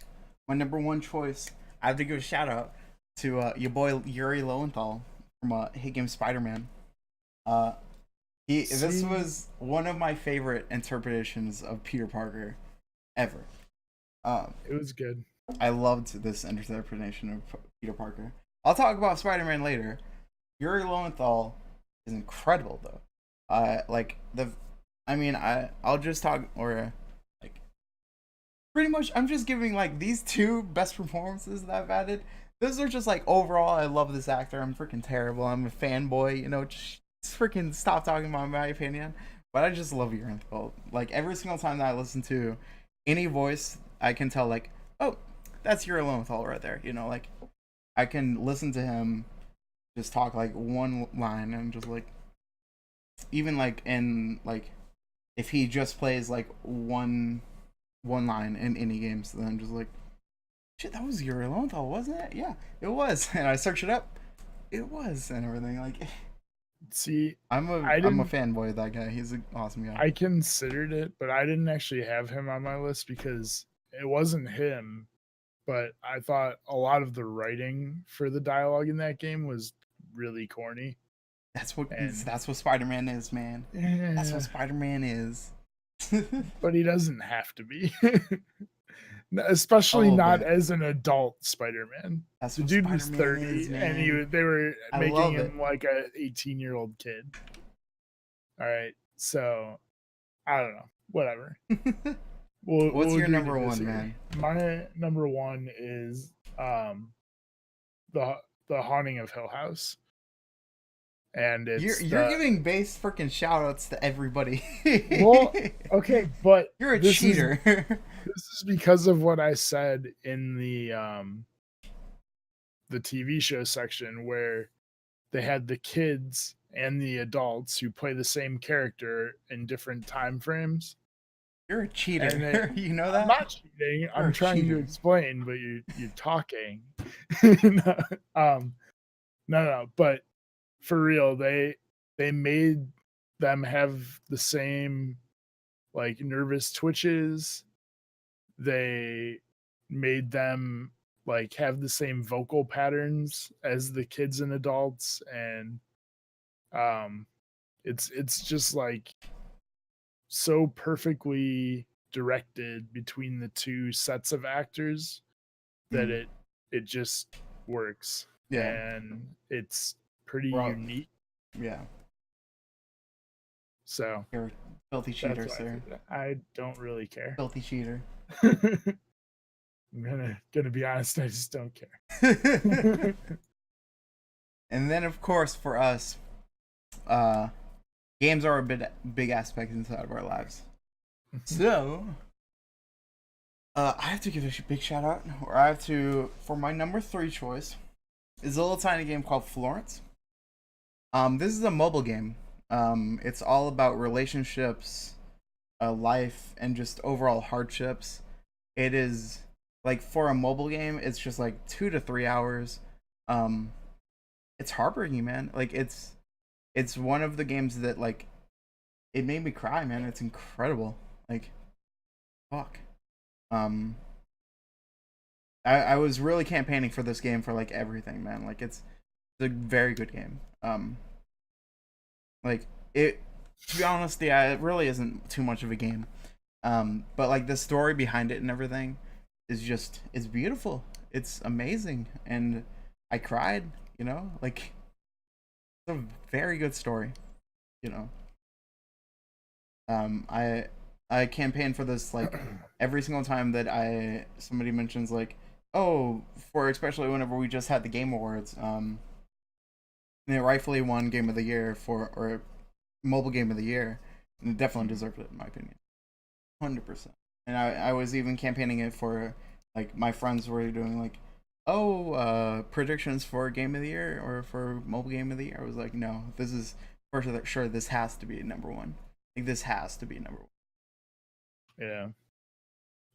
my number one choice, I have to give a shout out to your boy Yuri Lowenthal from Hit Game Spider Man. Uh, this See, was one of my favorite interpretations of Peter Parker ever. Um, it was good. I loved this interpretation of Peter Parker. I'll talk about Spider Man later. Yuri Lowenthal is incredible though. Like the, I mean, I'll just talk or like pretty much. I'm just giving like these two best performances that I've added. Those are just like overall. I love this actor. I'm freaking terrible. I'm a fanboy. You know, just freaking stop talking about my opinion. But I just love Yuri Lowenthal. Like every single time that I listen to any voice, I can tell like, oh, that's Yuri Lowenthal right there. You know, like I can listen to him just talk like one line and just like even like in like if he just plays like one line in any games, then I'm just like shit, that was Yuri Lowenthal, wasn't it? Yeah, it was. And I searched it up, it was, and everything. Like See, I I'm a didn't. fanboy of that guy. He's an awesome guy. I considered it, but I didn't actually have him on my list because it wasn't him. But I thought a lot of the writing for the dialogue in that game was really corny. And That's what Spider Man is, man. That's what eh, Spider Man is. but he doesn't have to be. Especially Oh, not but as an adult Spider-Man. that's The what dude Spider was Man is, 30 and man. they were I making love it. him like a 18-year-old kid. All right. So, I don't know. Whatever. What's We'll your agree to number one, disagree. man? My number one is the Haunting of Hill House. And it's You're the giving base freaking shout outs to everybody. well, okay, but You're a cheater. This is because of what I said in the TV show section where they had the kids and the adults who play the same character in different time frames. You're a And cheater. You know I'm that? not cheating. You're I'm a trying to cheater. explain, but you're talking. No, no. But for real, they made them have the same like nervous twitches. They made them like have the same vocal patterns as the kids and adults, and um it's just like so perfectly directed between the two sets of actors that Mm, it just works, yeah. and it's pretty Well, unique. yeah. So You're a filthy that's cheater, why sir. I don't really care. Filthy cheater. I'm gonna be honest, I just don't care. And then, of course, for us, uh, games are a big aspect inside of our lives. So, I have to give a big shout out, or I have to, for my number three choice, is a little tiny game called Florence. This is a mobile game. It's all about relationships, life, and just overall hardships. It is like for a mobile game, it's just like 2 to 3 hours. Um, it's heartbreaking, man. Like it's one of the games that like it made me cry, man. It's incredible. Like, fuck. Um, I was really campaigning for this game for like everything, man. Like it's a very good game. Like it. To be honest, yeah, it really isn't too much of a game. But like the story behind it and everything is just it's beautiful. It's amazing, and I cried. You know, like it's a very good story. You know, I campaign for this like every single time that somebody mentions like oh for especially whenever we just had the Game Awards they rightfully won Game of the Year for or mobile Game of the Year, and it definitely deserved it in my opinion, 100%. And I was even campaigning it for like my friends were doing like predictions for Game of the Year or for mobile Game of the Year. I was like no, this is for sure this has to be number one. Like this has to be number one. Yeah.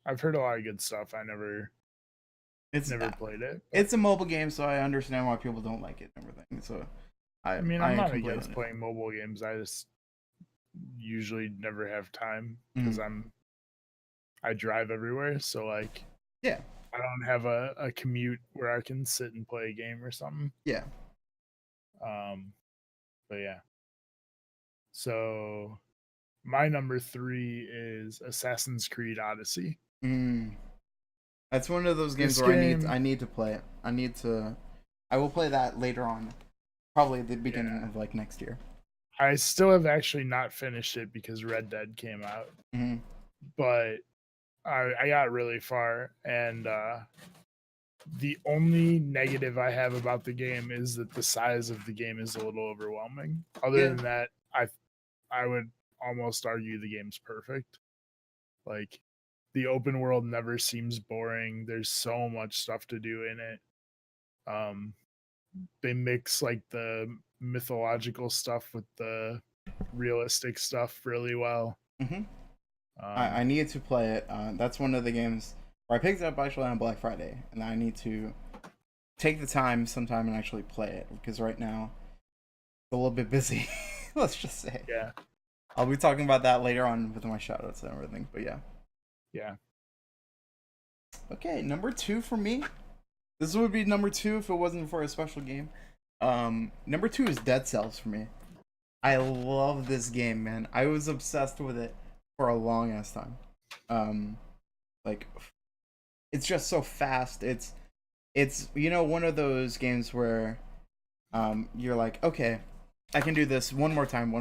I've heard a lot of good stuff. I never played it. But, It's a mobile game, so I understand why people don't like it and everything. So I mean, I'm not completely against playing mobile games. I just usually never have time because I drive everywhere. So like, yeah, I don't have a commute where I can sit and play a game or something. Yeah. But yeah. So my number 3 is Assassin's Creed Odyssey. That's one of those games where I need to play it. I will play that later on, probably at the beginning of like next year. I still have actually not finished it because Red Dead came out, but I got really far, and the only negative I have about the game is that the size of the game is a little overwhelming. Other than that, I would almost argue the game's perfect. Like, the open world never seems boring. There's so much stuff to do in it. They mix like the mythological stuff with the realistic stuff really well. I need to play it. That's one of the games where I picked it up actually on Black Friday, and I need to take the time sometime and actually play it because right now it's a little bit busy. Let's just say. Yeah. I'll be talking about that later on with my shoutouts and everything, but yeah. Yeah. Okay, number 2 for me. This would be number 2 if it wasn't for a special game. Number 2 is Dead Cells for me. I love this game, man. I was obsessed with it for a long ass time. Like, it's just so fast. It's one of those games where you're like, okay, I can do this one more time.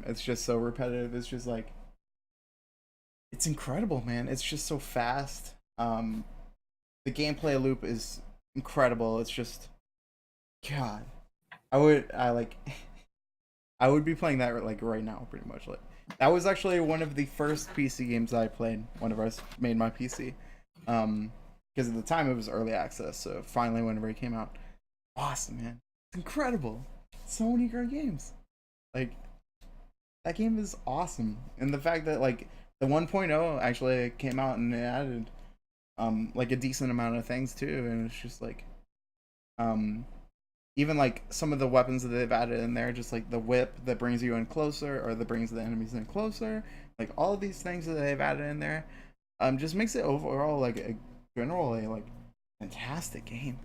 It's just so repetitive. It's just like, it's incredible, man. It's just so fast. The gameplay loop is incredible. It's just, God, I would be playing that like right now, pretty much. Like, that was actually one of the first PC games I played whenever I made my PC. Because at the time it was early access, so finally whenever it came out, awesome, man. It's incredible. So many great games. Like, that game is awesome. And the fact that like the 1.0 actually came out and it added like a decent amount of things too, and it's just like even like some of the weapons that they've added in there, just like the whip that brings you in closer or that brings the enemies in closer, like all of these things that they've added in there, just makes it overall like a generally like fantastic game.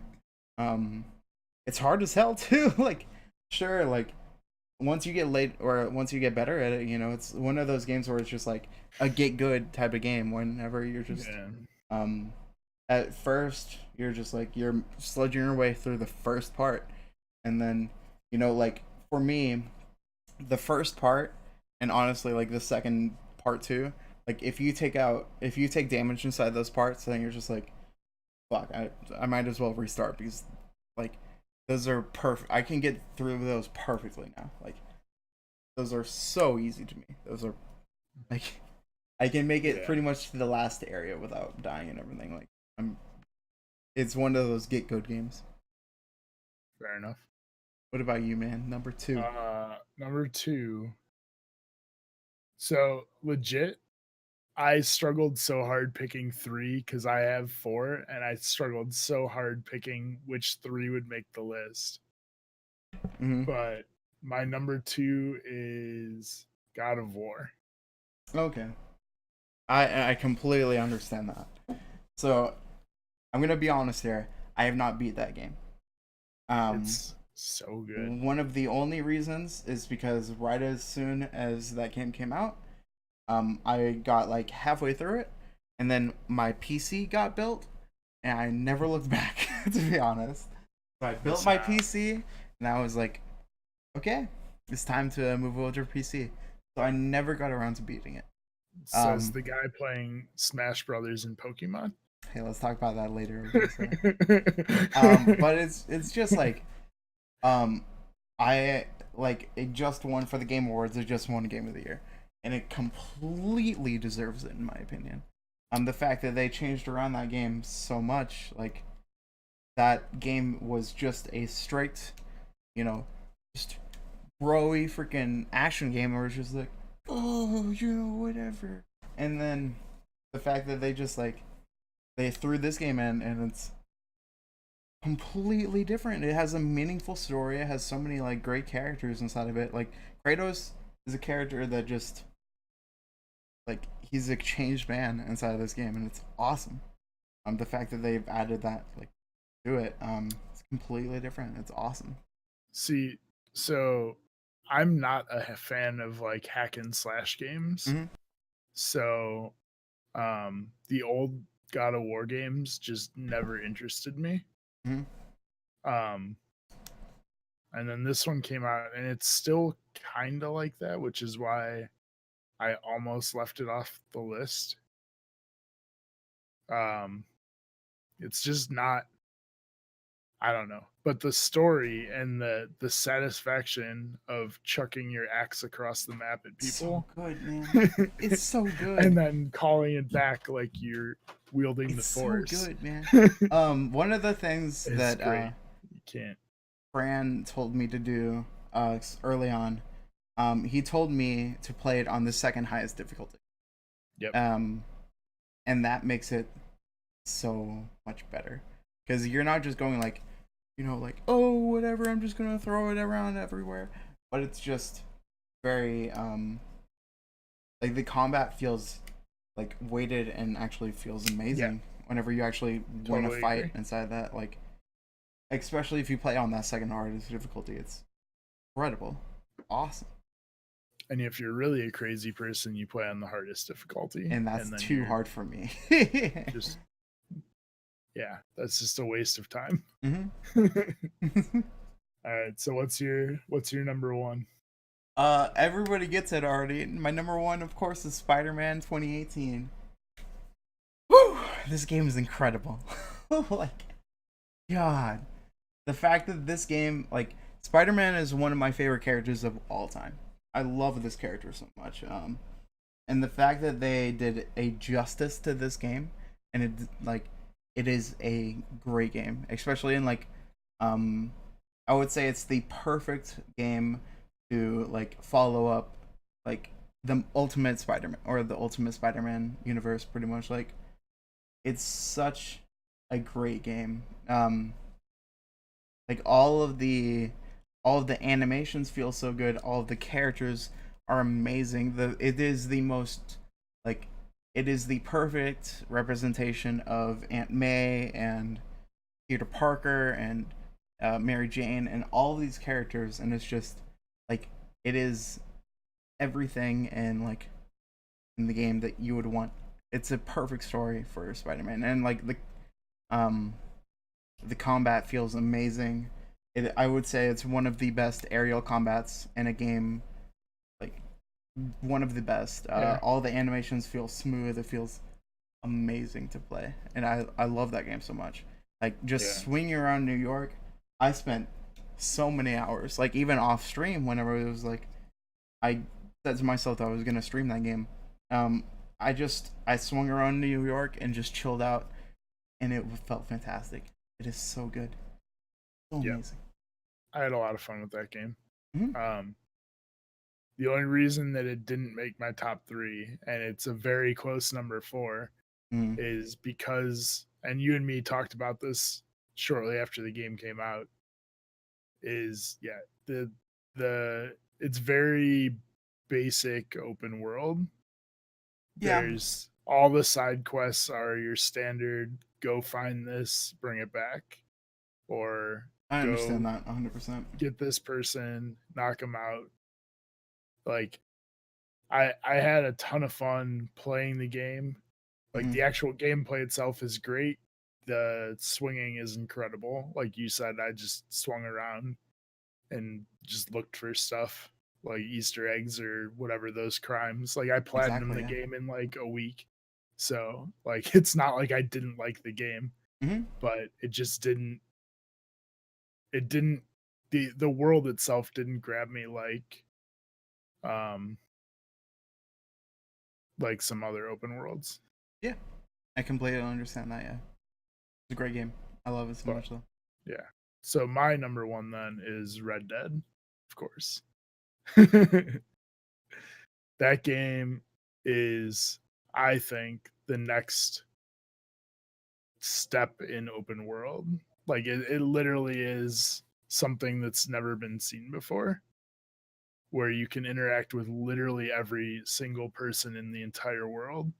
It's hard as hell too. Like, sure, like once you get better at it, it's one of those games where it's just like a get good type of game. Whenever you're just at first you're just like you're sludging your way through the first part, and then like for me, the first part and honestly like the second part too, like if you take damage inside those parts, then you're just like, fuck, I might as well restart because like those are perfect. I can get through those perfectly now. Like, those are so easy to me. Those are like, I can make it pretty much to the last area without dying and everything. Like, it's one of those get good games. Fair enough. What about you, man? Number 2. Number 2. So legit, I struggled so hard picking 3 because I have 4, and I struggled so hard picking which 3 would make the list. But my number 2 is God of War. Okay. I completely understand that. So, I'm going to be honest here. I have not beat that game. It's so good. One of the only reasons is because right as soon as that game came out, I got like halfway through it, and then my PC got built, and I never looked back, to be honest. So I built my PC, and I was like, okay, it's time to move over to PC. So I never got around to beating it. Says the guy playing Smash Brothers and Pokemon. Hey, let's talk about that later. But it's just like, I like it just won for the Game Awards. It just won Game of the Year, and it completely deserves it in my opinion. The fact that they changed around that game so much, like that game was just a straight, just broy freaking action game where it's just like, oh, whatever. And then the fact that they just like they threw this game in and it's completely different. It has a meaningful story. It has so many like great characters inside of it. Like Kratos is a character that just like he's a changed man inside of this game, and it's awesome. The fact that they've added that like to it, it's completely different. It's awesome. See, so I'm not a fan of like hack and slash games. Mm-hmm. So the old God of War games just never interested me. Mm-hmm. Um and then this one came out and it's still kind of like that, which is why I almost left it off the list. Um it's just not, I don't know. But the story and the satisfaction of chucking your axe across the map at It's so people good, man. It's so good. and then calling it back like you're wielding the It's so force. good, man. One of the things It's that great. You can't. Fran told me to do early on, he told me to play it on the second highest difficulty. Yep. And that makes it so much better because you're not just going like, like, oh, whatever, I'm just gonna throw it around everywhere, but it's just very like the combat feels like weighted and actually feels amazing whenever you actually win a fight inside that, like especially if you play on that second hardest difficulty. It's incredible, awesome. And if you're really a crazy person, you play on the hardest difficulty, And that's then too hard for me. just that's just a waste of time. Mm-hmm. All right, so what's your number one? Everybody gets it already. My number one, of course, is Spider-Man 2018. Woo! This game is incredible. Like, God, the fact that this game, like, Spider-Man is one of my favorite characters of all time. I love this character so much. And the fact that they did a justice to this game, and it is a great game, especially in like, I would say it's the perfect game to like follow up like the Ultimate Spider-Man or the Ultimate Spider-Man universe, pretty much. Like, it's such a great game. Like all of the animations feel so good. All of the characters are amazing. It is the most like it is the perfect representation of Aunt May and Peter Parker and Mary Jane and all these characters, and it's just like it is everything and like in the game that you would want. It's a perfect story for Spider-Man, and like the combat feels amazing. I would say it's one of the best aerial combats in a game, like one of the best. All the animations feel smooth. It feels amazing to play, and I love that game so much. Like just swinging around New York, I spent so many hours. Like even off stream, whenever it was like, I said to myself that I was gonna stream that game. I swung around New York and just chilled out, and it felt fantastic. It is so good, so amazing. I had a lot of fun with that game. Mm-hmm. The only reason that it didn't make my top 3, and it's a very close number 4, is because, and you and me talked about this shortly after the game came out, is it's very basic open world. There's all the side quests are your standard go find this, bring it back, or I understand that 100%. Get this person, knock them out. Like I had a ton of fun playing the game. Like the actual gameplay itself is great. The swinging is incredible. Like you said, I just swung around and just looked for stuff like Easter eggs or whatever those crimes. Like I platinumed the game in like a week. So like it's not like I didn't like the game, but it just didn't the world itself didn't grab me like some other open worlds. Yeah, I completely understand that. Yeah, it's a great game. I love it so much though. Yeah. So my number one then is Red Dead, of course. That game is, I think, the next step in open world. Like it literally is something that's never been seen before, where you can interact with literally every single person in the entire world,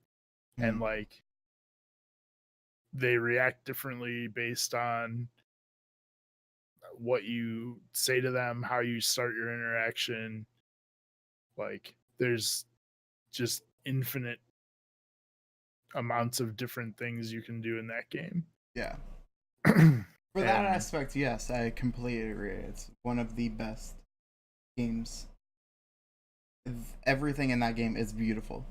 and Mm. like they react differently based on what you say to them, how you start your interaction. Like there's just infinite amounts of different things you can do in that game. Yeah. For that And aspect, yes, I completely agree. It's one of the best games. Everything in that game is beautiful.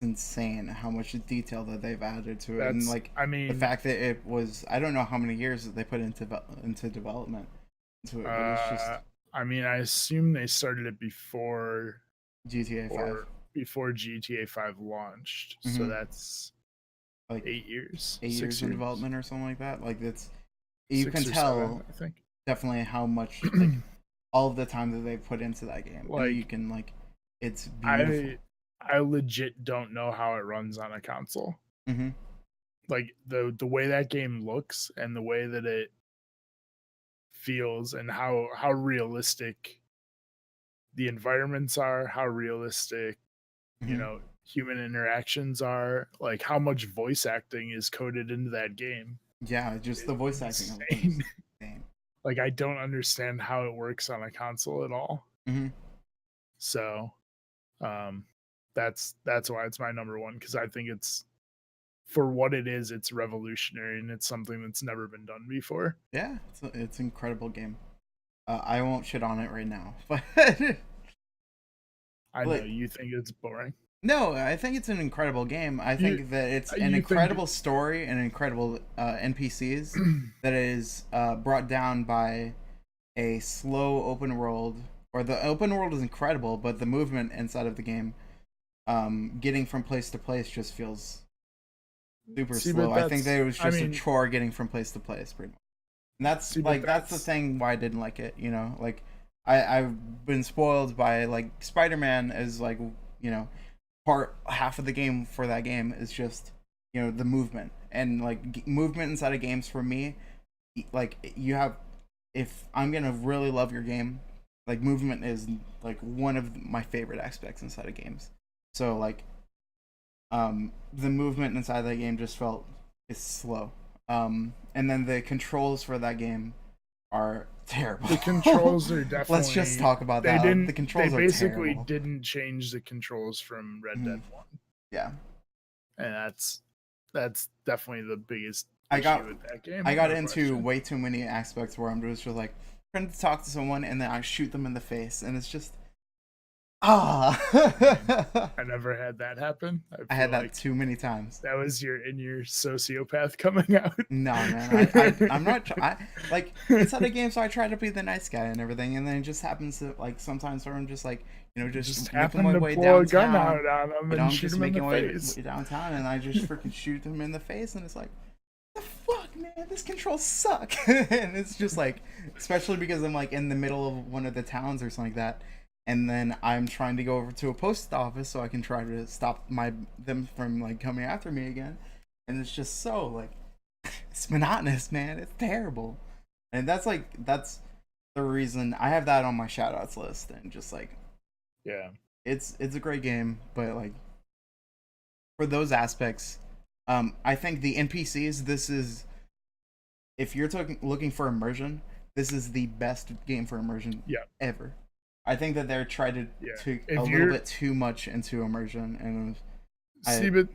It's insane how much detail that they've added to it, and that's, like I the mean, fact that it was, I don't know how many years that they put into development into it, but it's just uh, I mean, I assume they started it GTA 5. before GTA 5 launched. So Mm-hmm. that's Like 8 years, 8 years in 6 years, development or something like that. Like it's, you can 6 or 7, tell I think. definitely how much like all of the time that they put into that game, and you Like can like, it's beautiful. I legit don't know how it runs on a console. Mm-hmm. Like the way that game looks and the way that it feels and how realistic the environments are, how realistic, Mm-hmm. human interactions are, like how much voice acting is coded into that game Yeah, just is the voice acting of it insane. is insane. Like I don't understand how it works on a console at all. Mm-hmm. So, um that's why it's my number one, because I think it's, for what it is, it's revolutionary and it's something that's never been done before. Yeah, it's an incredible game. I won't shit on it right now, but I know like, you think it's boring. no, I think it's an incredible game. I You think that it's an you think incredible story and incredible NPCs that is brought down by a slow open world. Or the open world is incredible, but the movement inside of the game, getting from place to place, just feels super see, slow. but I think that's, that it was I just a mean, chore getting from place to place, pretty much. And see, but that's the that's, thing why I didn't like it. You know, like I've been spoiled by like Spider-Man is like, you know, part half of the game for that game is just, you know, the movement, and like movement inside of games for me, like you have, if I'm gonna really love your game, like movement is like one of my favorite aspects inside of games. So like, the movement inside that game just felt, is slow. And then the controls for that game are terrible. the controls are Let's just definitely, talk about that. The they controls are basically terrible. didn't change the controls from Red Mhm. Dead 1. Yeah. And that's definitely the biggest I issue got with that game, I got no into question. way too many aspects where I'm just like trying to talk to someone and then I shoot them in the face, and it's just, ah. I never had that happen. I I feel had that like too many times. that was your inner sociopath coming out. No, man, I'm not. I like inside the game, so I try to be the nice guy and everything, and then it just happens to like sometimes where I'm just like, you know, Just just making happen my to way pull a gun downtown. out on him You know, and I'm shoot just him in the making my face. way downtown, and I just freaking shoot them in the face, and it's like, the fuck, man, this controls suck. And it's just like, especially because I'm like in the middle of one of the towns or something like that, and then I'm trying to go over to a post office so I can try to stop them from like coming after me again, and it's just so like, it's monotonous, man. It's terrible. And that's like, that's the reason I have that on my shoutouts list, and just like, Yeah. it's a great game, but like for those aspects, I think the NPCs, this is, if you're looking for immersion, this is the best game for immersion Yeah. ever. I think that they're trying to Yeah. take a If little you're, bit too much into immersion, and see, I, but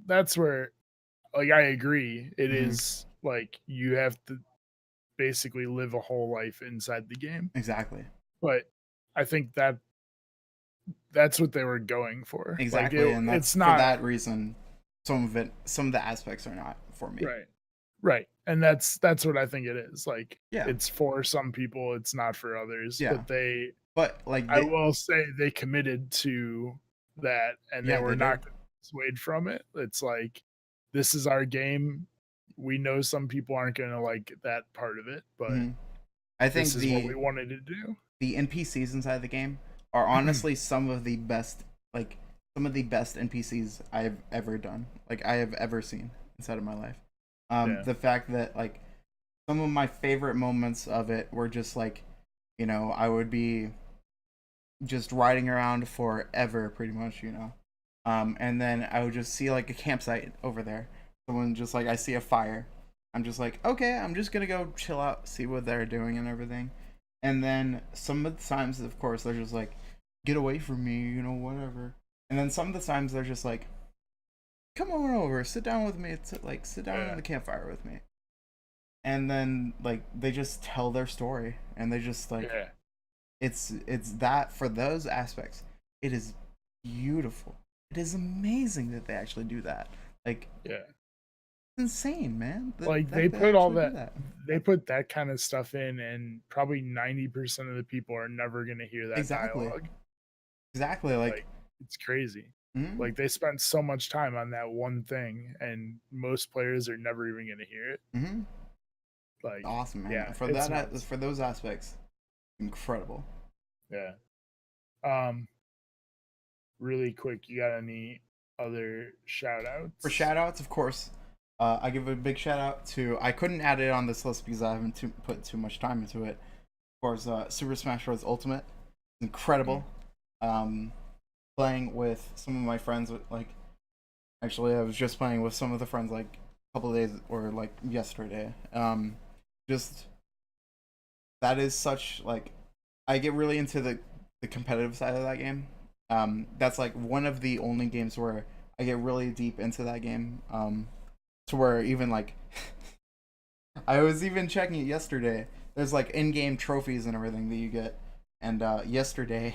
that's where, like, I agree. It mhm, is like you have to basically live a whole life inside the game. exactly, But I think that's what they were going for. Like exactly, and that's it's for not that reason. Some of the aspects are not for me. right. Right. And that's what I think it is. Like Yeah, it's for some people, it's not for others, yeah, but they, but like I they, will say they committed to that and they yeah, were they did. not swayed from it. It's like, this is our game. We know some people aren't going to like that part of it, but Hmm. I this think is what we wanted to do. the NPCs inside the game are honestly some of the best, like some of the best NPCs I've ever done, like I have ever seen inside of my life. Yeah. The fact that like some of my favorite moments of it were just like, I would be just riding around forever, pretty much, and then I would just see like a campsite over there. Someone just like I see a fire. I'm just like, okay, I'm just gonna go chill out, see what they're doing and everything. And then some of the times, of course, they're just like, get away from me, whatever. And then some of the times they're just like, come on over, sit down with me. It's like sit down Yeah. at the campfire with me. And then like they just tell their story, and they just like Yeah. it's that for those aspects, it is beautiful. It is amazing that they actually do that. Like Yeah. insane, man. Like That they they put all actually do that that. they put that kind of stuff in, and probably 90% of the people are never gonna hear that Exactly. dialogue. Exactly. Like, Like it's crazy. mm-hmm, Like they spent so much time on that one thing, and most players are never even gonna hear it. mm-hmm. Like, Awesome, man. yeah, For it's that, nuts. for those aspects, incredible. Yeah. Um, really quick, you got any other shout For outs? shout outs, of course, I give a big shout out to. I couldn't add it on this list because I haven't put too much time into it. Of course, Super Smash Bros. Ultimate, incredible. Um, Playing with some of my friends, like actually, I was just playing with some of the friends like a couple of days or like yesterday. Just that is such like I get really into the competitive side of that game. That's like one of the only games where I get really deep into that game. To where even like I was even checking it yesterday. There's like in-game trophies and everything that you get. And yesterday,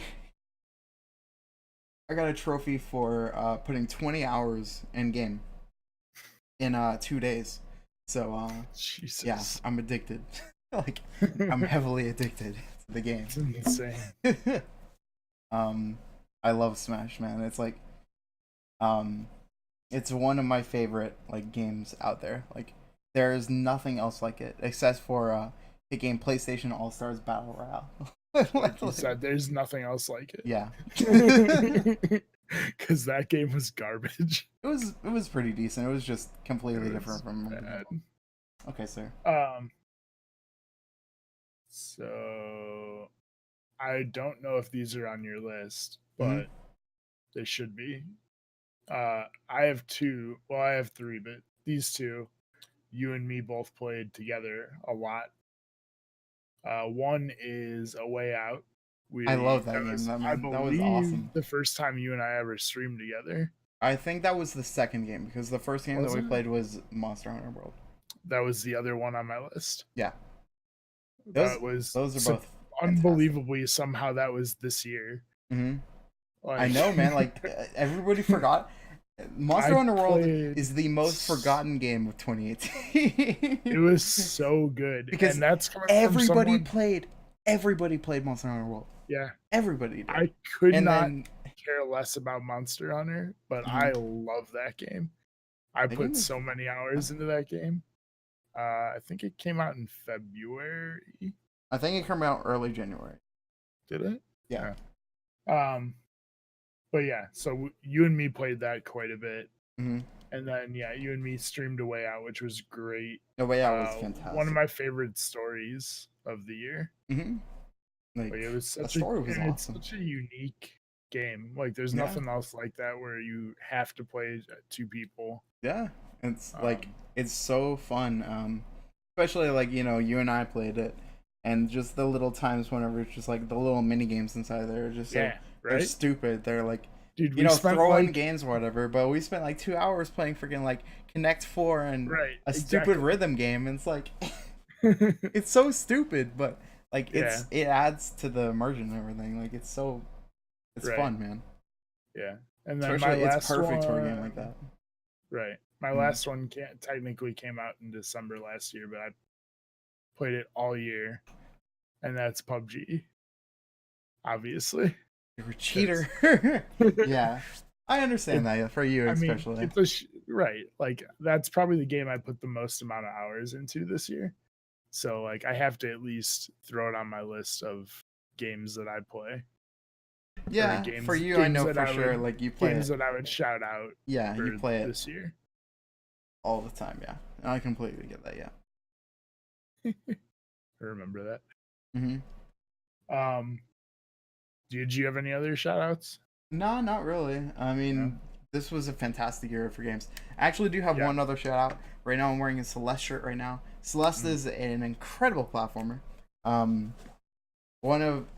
I got a trophy for putting 20 hours in game in 2 days. So yeah, Jesus. I'm addicted. Like I'm heavily addicted to the game. It's insane. um, I love Smash, man. It's like um, it's one of my favorite like games out there. Like there is nothing else like it except for the game PlayStation All Stars Battle Royale. Like you said, there's nothing else like Yeah. it. Because that game was garbage. It was pretty decent. It was just It completely different was from everything bad. else. Okay, sir. Um, so I don't know if these are on your list, Mm-hmm. but they should be. I have two. Well, I have three, but these two, you and me both played together a lot. One is A Way Out. I love That that game. was, That I man, that was believe, awesome. the first time you and I ever streamed together. I think that was the second game because the first game that Was we it? played was Monster Hunter World. That was the other one on my list. Yeah, those That was those are both fantastic. unbelievably somehow that was this year. Hmm. I Like know, man. Like everybody forgot. Monster I Hunter World played. is the most forgotten game of 2018 It was so good, because and that's coming from everybody someone. played. Everybody played Monster Hunter World. Yeah, Everybody did. I could And not then care less about Monster Hunter, but mhm, I love that game. I the game put is. so many hours into that game. I think it came out in February. I think it came out early January. Did it? Yeah. Um, but yeah, so you and me played that quite a bit, Hmm. and then yeah, you and me streamed A Way Out, which was great. No Way Out was One of fantastic. my favorite stories of the year. Hmm. Like Like it was the such a story was and it's awesome. such a unique game. Like there's Yeah. nothing else like that where you have to play two people. Yeah. It's like Um, it's so fun. Especially like you and I played it, and just the little times whenever it's just like the little mini games inside there are just so yeah, they're right, stupid. They're like dude. We spent throw in like games or whatever. But we spent like 2 hours playing freaking like Connect Four and right, a stupid exactly. rhythm game. And it's like it's so stupid, but like Yeah, it adds to the immersion and everything. Like it's right, fun, man. yeah. And then my Especially it's last perfect for a game like one, that. right? My Mm. last one can't technically came out in December last year, but I played it all year, and that's PUBG, obviously. You're a 'Cause- cheater. Yeah. I understand it, that for you I mean, especially. it's a right. Like that's probably the game I put the most amount of hours into this year. So like I have to at least throw it on my list of games that I play. Yeah, for you, I know for sure. Like you play games it. that I would shout out Yeah, you for play it this year. all the time. Yeah, and I completely get that. Yeah. I remember that. Mm-hmm. Um, did you have any other shout outs? No, not really. I No? mean, this was a fantastic year for games. I actually do have Yeah. one other shout out. Right now, I'm wearing a Celeste shirt. Right now, Celeste is an incredible platformer. Um,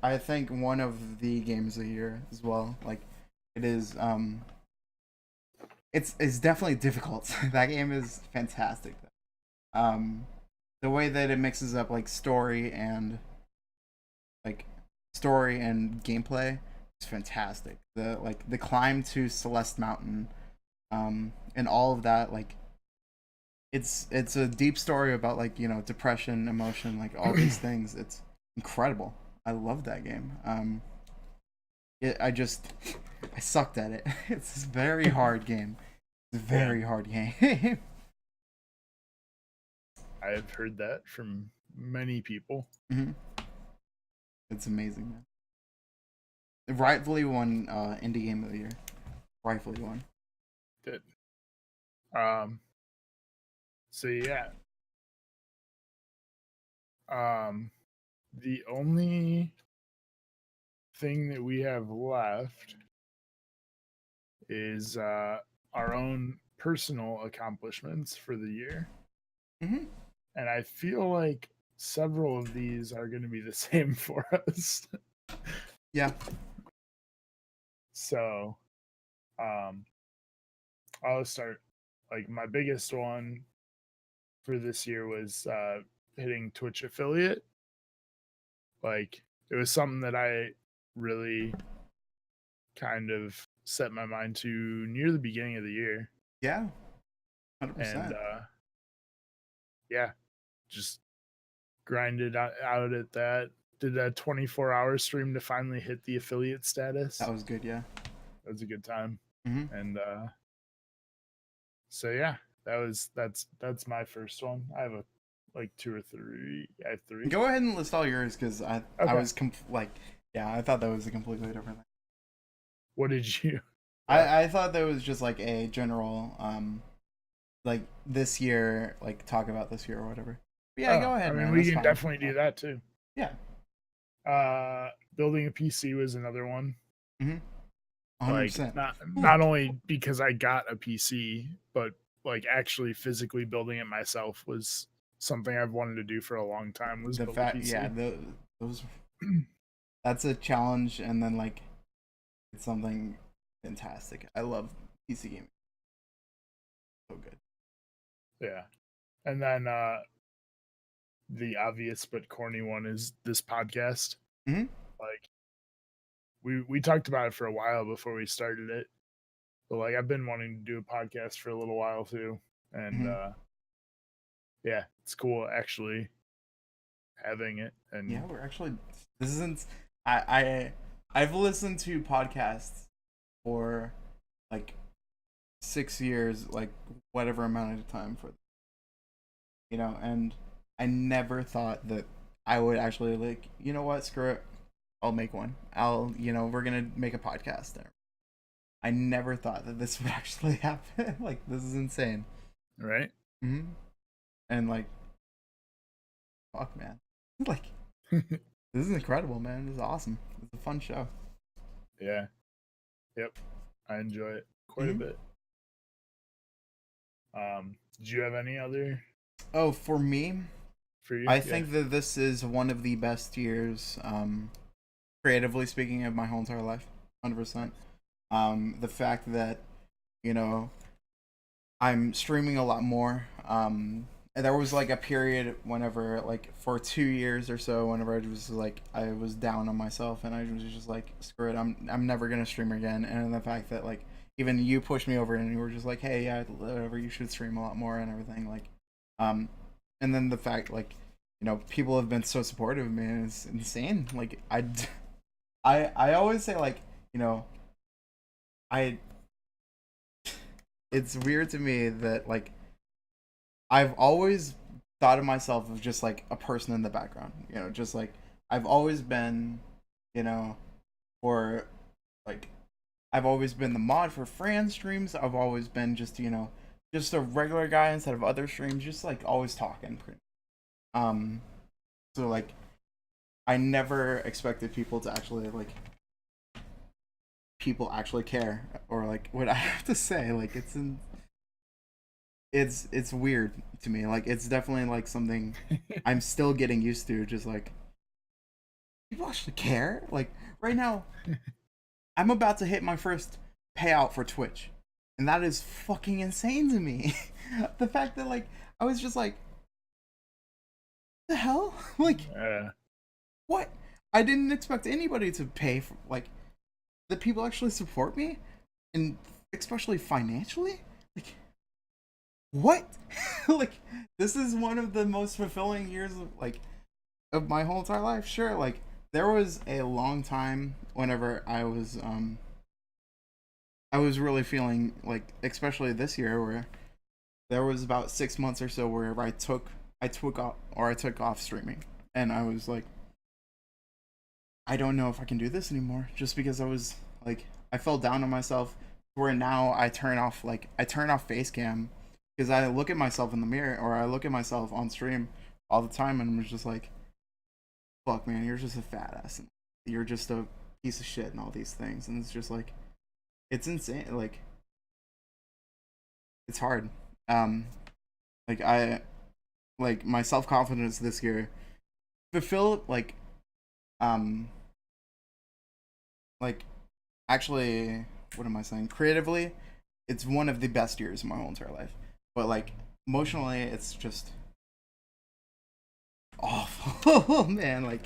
I think one of the games of the year as well. Like, it is. It's definitely difficult. That game is fantastic. Um, the way that it mixes up like like story and gameplay is fantastic. The climb to Celeste Mountain, and all of that, like it's a deep story about like depression, emotion, like all these things. It's incredible. I love that game. I sucked at it. It's a very hard game. It's a very hard game. I've heard that from many people. Mm-hmm. It's amazing, man. It rightfully won indie game of the year. Rightfully won. Good. So yeah. The only thing that we have left is our own personal accomplishments for the year. Mm-hmm. And I feel like several of these are going to be the same for us. Yeah. So, I'll start. Like, my biggest one for this year was hitting Twitch affiliate. Like, it was something that I really kind of set my mind to near the beginning of the year. Yeah. 100%. And yeah, just grinded out at that. Did a 24-hour stream to finally hit the affiliate status. That was good, yeah. That was a good time. Mm-hmm. And so yeah, that's my first one. I have like two or three. I have three. Go ahead and list all yours because I was I thought that was a completely different thing. What did you? I thought that was just like a general like this year, like talk about this year or whatever. But yeah, go ahead. I mean, man. we can definitely do that too. Yeah. Building a PC was another one. Mm-hmm. 100%. Like not only because I got a PC, but like actually physically building it myself was something I've wanted to do for a long time. Was the fact, yeah, those that's a challenge, and then like it's something fantastic. I love PC gaming. So good. Yeah, and then the obvious but corny one is this podcast. Mm-hmm. Like we talked about it for a while before we started it, but like I've been wanting to do a podcast for a little while too, and yeah, it's cool actually having it. And yeah, we're actually this isn't I've listened to podcasts for like 6 years, like whatever amount of time for and I never thought that I would actually like, you know what, screw it, I'll make one. We're gonna make a podcast there. I never thought that this would actually happen. Like, this is insane. Right? Mm-hmm. And like, fuck, man. Like, this is incredible, man. This is awesome. It's a fun show. Yeah. Yep. I enjoy it quite a bit. Did you have any other? Oh, for me, for you? I think that this is one of the best years, creatively speaking, of my whole entire life. 100%. The fact that, I'm streaming a lot more. There was like a period whenever, like, for 2 years or so, whenever I was down on myself, and I was just like, screw it, I'm never gonna stream again. And the fact that, like, even you pushed me over and you were just like, hey, yeah, whatever, you should stream a lot more and everything, like, and then the fact, like, people have been so supportive of me, and it's insane. Like, I always say, like, it's weird to me that, like, I've always thought of myself as just like a person in the background, just like I've always been, for like I've always been the mod for Fran streams. I've always been just, just a regular guy instead of other streams, just like always talking. Um, so like I never expected people actually care or like what I have to say. Like it's weird to me. Like it's definitely like something I'm still getting used to. Just like people actually care. Like right now, I'm about to hit my first payout for Twitch, and that is fucking insane to me. The fact that like I was just like, the hell, like Yeah. what? I didn't expect anybody to pay for like that. People actually support me, and especially financially. Like what? Like this is one of the most fulfilling years of my whole entire life. Sure, like there was a long time whenever I was really feeling like, especially this year, where there was about 6 months or so where I took off streaming, and I was like, I don't know if I can do this anymore, just because I was like, I fell down on myself. Where now I turn off face cam because I look at myself in the mirror or I look at myself on stream all the time, and I'm just like, fuck, man, you're just a fat ass, and you're just a piece of shit, and all these things, and it's just like, it's insane. Like it's hard. Um, like I like my self confidence this year fulfill um like actually, what am I saying? Creatively, it's one of the best years of my whole entire life. But like emotionally, it's just awful. Man, like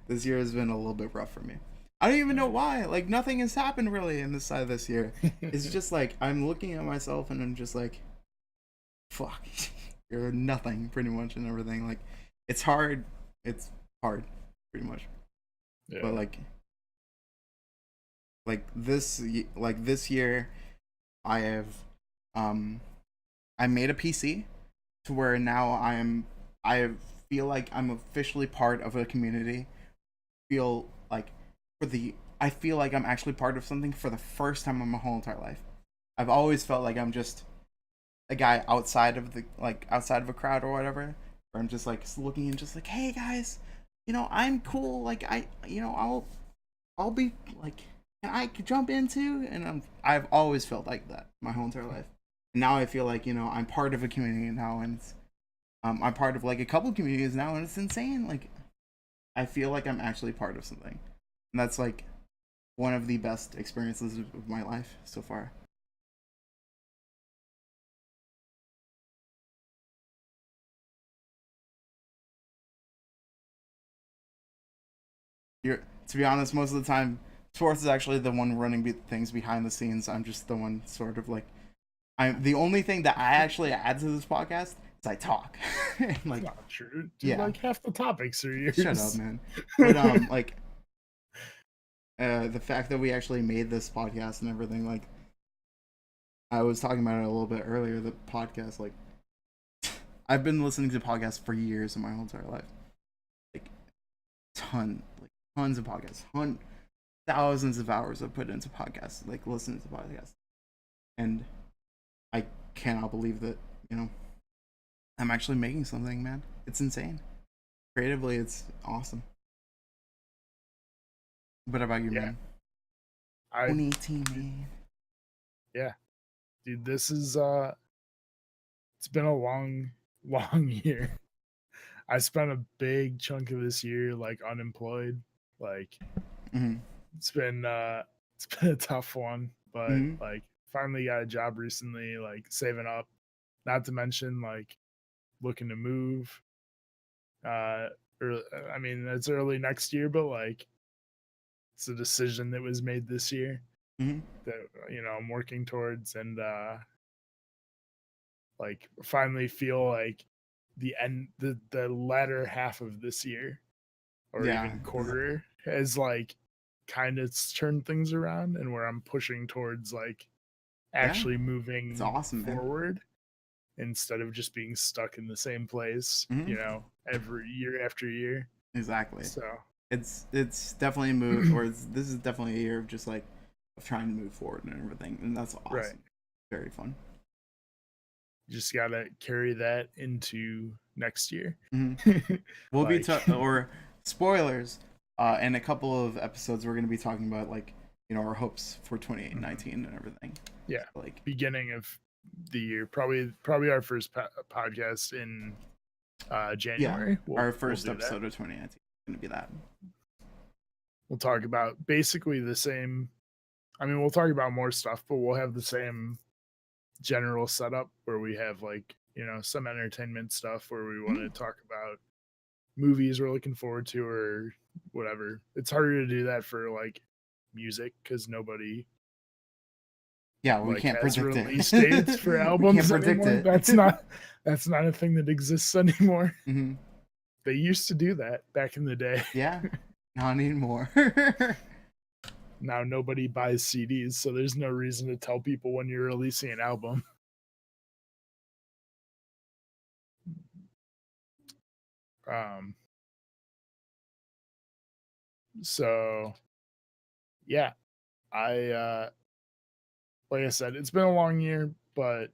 this year has been a little bit rough for me. I don't even know why. Like nothing has happened really in this side of this year. It's just like I'm looking at myself and I'm just like, fuck, you're nothing pretty much and everything. Like it's hard. It's hard, pretty much. Yeah. But like this year, I have um I made a PC to where now I feel like I'm officially part of a community. Feel like for the I feel like I'm actually part of something for the first time in my whole entire life. I've always felt like I'm just a guy outside of a crowd or whatever. Where I'm just like looking and just like, hey guys, I'm cool. Like I'll be like, can I jump into? And I've always felt like that my whole entire life. And now I feel like I'm part of a community now, and I'm part of like a couple communities now, and it's insane. Like I feel like I'm actually part of something, and that's like one of the best experiences of my life so far. You're To be honest, most of the time, sports is actually the one running things behind the scenes. I'm just the one sort of like I'm the only thing that I actually add to this podcast is I talk. And, It's like not true. Dude, yeah, like half the topics are shut up, yours. man. But like the fact that we actually made this podcast and everything, like I was talking about it a little bit earlier. The podcast, like I've been listening to podcasts for years in my whole entire life, like tons of podcasts, thousands of hours I've put into podcasts, like listening to podcasts, and I cannot believe that I'm actually making something, man. It's insane. Creatively, it's awesome. What about you, Yeah. man? I 2018, man. Yeah. Dude, this is it's been a long, long year. I spent a big chunk of this year like unemployed. Like Mm-hmm. it's been it's been a tough one, but Mm-hmm. like finally got a job recently, like saving up. Not to mention like looking to move. Uh or I mean it's early next year, but like it's a decision that was made this year Mm-hmm. that I'm working towards, and like finally feel like the latter half of this year or Yeah. even quarter has like kind of turned things around, and where I'm pushing towards like Yeah. actually It's moving awesome, man. forward instead of just being stuck in the same place, Mm-hmm. every year after year. Exactly. So It's definitely a move, or this is definitely a year of just like of trying to move forward and everything, and that's awesome. Right. Very fun. You just gotta carry that into next year. We'll be or spoilers. In a couple of episodes, we're going to be talking about like our hopes for 2019 and everything. Yeah, so, like beginning of the year, probably our first podcast in January. Yeah, our first episode of 2019 is going to be that. We'll talk about basically the same. I mean, we'll talk about more stuff, but we'll have the same general setup where we have like some entertainment stuff where we want to talk about movies we're looking forward to or whatever. It's harder to do that for like music because nobody we like can't has predict release dates for albums anymore. That's not a thing that exists anymore. They used to do that back in the day. Yeah, not anymore. Now nobody buys CDs, so there's no reason to tell people when you're releasing an album. So yeah, I like I said, it's been a long year, but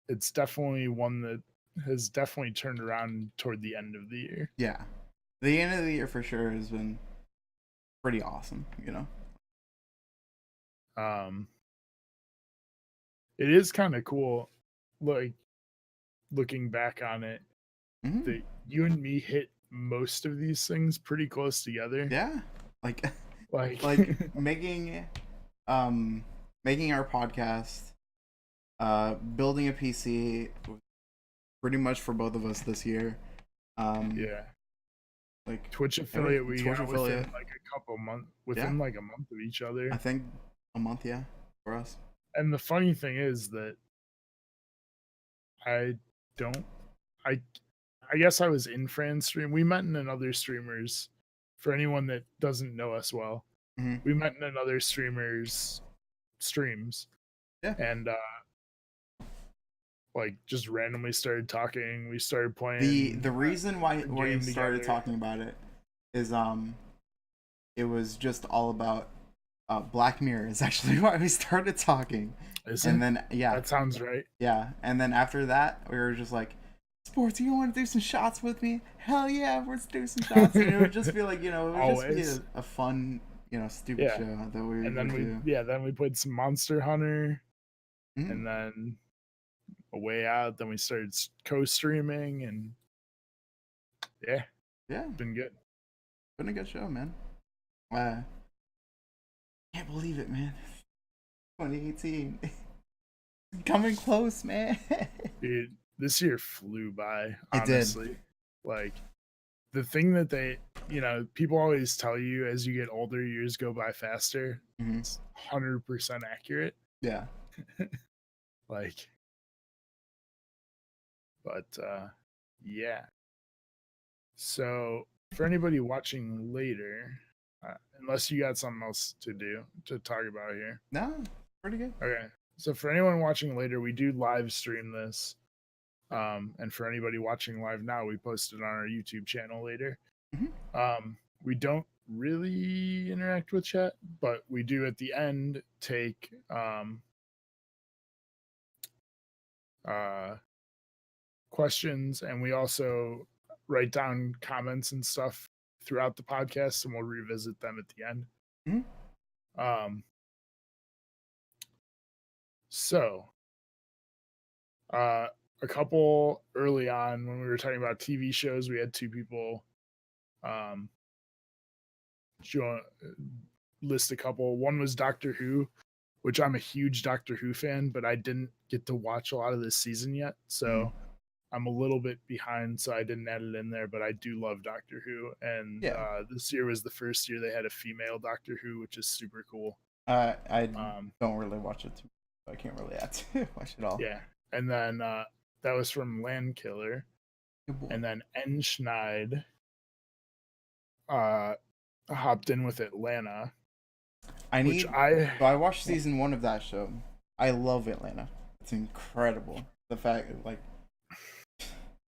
it's definitely one that has definitely turned around toward the end of the year. Yeah, the end of the year for sure has been pretty awesome. It is kind of cool, like looking back on it, that you and me hit most of these things pretty close together. Yeah, like making our podcast, building a PC, pretty much for both of us this year. Yeah, like Twitch affiliate, within like a couple months, within like a month of each other. I think a month, yeah, for us. And the funny thing is that I guess I was in Fran's stream. We met in another streamer's. For anyone that doesn't know us well, we met in another streamer's streams. Yeah. And like just randomly started talking. We started playing. The reason why we started talking about it is it was just all about Black Mirror is actually why we started talking. Then that sounds right. Yeah, and then after that we were just like, Sports, you want to do some shots with me? Hell yeah, let's do some shots. And it would just be like, it would just be a fun, stupid show that we would do. Then we played some Monster Hunter, and then a way out. Then we started co-streaming, and yeah, been good. Been a good show, man. Can't believe it, man. 2018, coming close, man. Dude, this year flew by. Honestly, it did. Like the thing that they, people always tell you as you get older, years go by faster. It's 100% accurate. Yeah. Like, but yeah. So for anybody watching later, unless you got something else to talk about here. No, pretty good. Okay. So for anyone watching later, we do live stream this. And for anybody watching live now, we post it on our YouTube channel later. We don't really interact with chat, but we do at the end take questions, and we also write down comments and stuff throughout the podcast, and we'll revisit them at the end. So a couple early on when we were talking about TV shows, we had two people list a couple. One was Doctor Who, which I'm a huge Doctor Who fan, but I didn't get to watch a lot of this season yet, so I'm a little bit behind, so I didn't add it in there, but I do love Doctor Who, and this year was the first year they had a female Doctor Who, which is super cool. I don't really watch it, so I can't really add to watch it all. Yeah, and then that was from Landkiller, and then Enschneid hopped in with Atlanta. I watched season 1 of that show. I love Atlanta. It's incredible. The fact like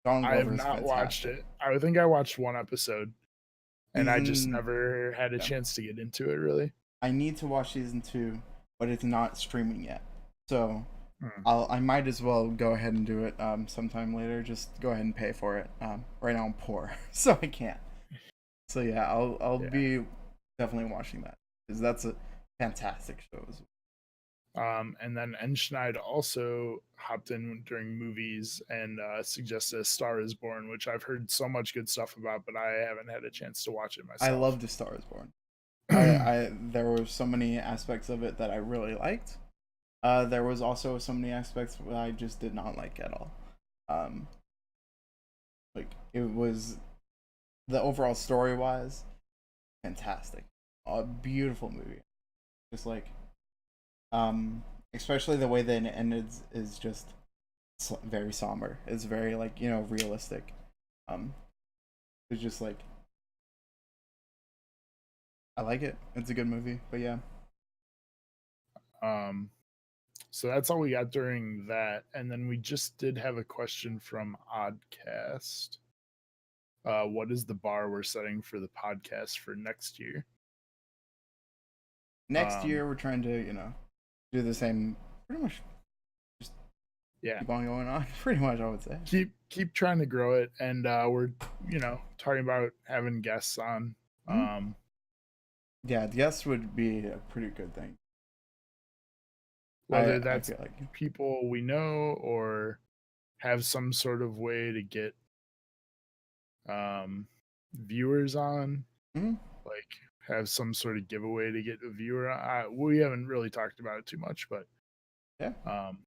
I have not watched it. I think I watched one episode. and I just Season, never had a yeah. chance to get into it really. I need to watch season 2, but it's not streaming yet. So Hmm. I might as well go ahead and do it sometime later. Just go ahead and pay for it. Right now I'm poor, so I can't. So yeah, I'll Yeah. be definitely watching that because that's a fantastic show as And then Enschneid also hopped in during movies and suggested A Star Is Born, which I've heard so much good stuff about, but I haven't had a chance to watch it I myself. loved A Star Is Born. I there were so many aspects of it that I really liked. There was also so many aspects that I just did not like at all. Um, like it was the overall story wise fantastic, a beautiful movie. Just like especially the way that it ended is just very somber. It's very like realistic. Um, it's just like I like it. It's a good movie, but yeah. um, so that's all we got during that. And then we just did have a question from Oddcast. What is the bar we're setting for the podcast for next year? Next Um, year we're trying to do the same, pretty much yeah, keep on going on. Pretty much, I would say. keep trying to grow it, and we're talking about having guests on. Mhm. Yeah, guests would be a pretty good thing. Whether I that's feel like. people we know or have some sort of way to get um, viewers on, Mhm. like have some sort of giveaway to get a viewer. We haven't really talked about it too much, but Yeah, um,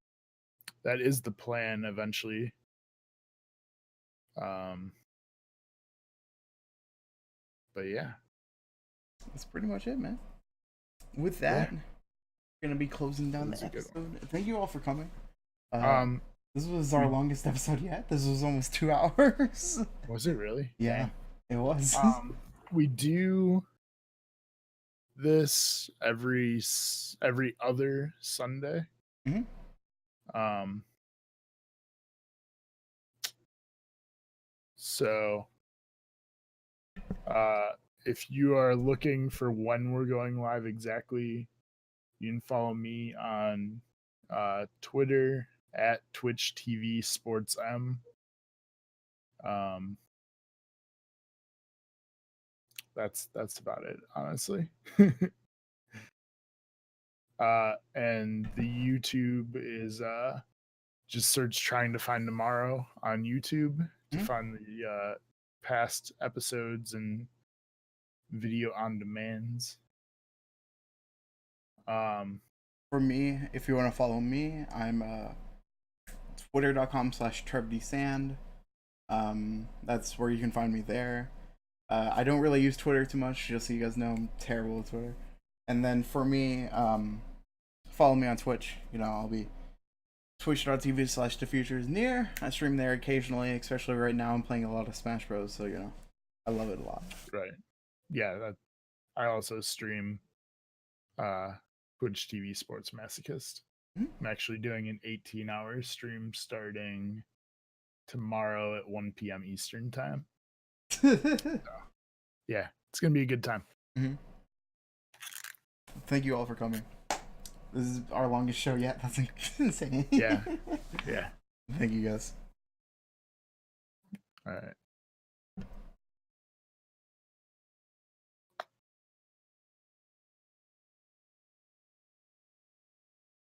that is the plan eventually. Um, but yeah, that's pretty much it, man. With yeah, that, we're gonna be closing it down was the a good one. episode. Thank you all for coming. Um, This was our we longest episode yet. This was almost 2 hours. Was it really? Yeah, Dang. it was. We do this every other Sunday. Mhm. Um, so if you are looking for when we're going live exactly, you can follow me on Twitter at Twitch TV Sports M. Um, that's about it, honestly. And the YouTube is just search Trying to Find Tomorrow on YouTube to Mhm. find the past episodes and video on demands. Um, For me, if you want to follow me, I'm twitter.com/TrevDSand. That's where you can find me there. I don't really use Twitter too much, just so you guys know I'm terrible with Twitter. And then for me, follow me on Twitch. I'll be twitch.tv/thefutureisnear. I stream there occasionally, especially right now. I'm playing a lot of Smash Bros, so I love it a lot. right. Yeah, I also stream uh, Twitch TV Sports Masochist. Mhm. I'm actually doing an 18-hour stream starting tomorrow at 1 p.m. Eastern time. Yeah, it's gonna be a good time. Mhm. Thank you all for coming. This is our longest show yet. That's insane. Yeah, yeah. Thank you guys. All right.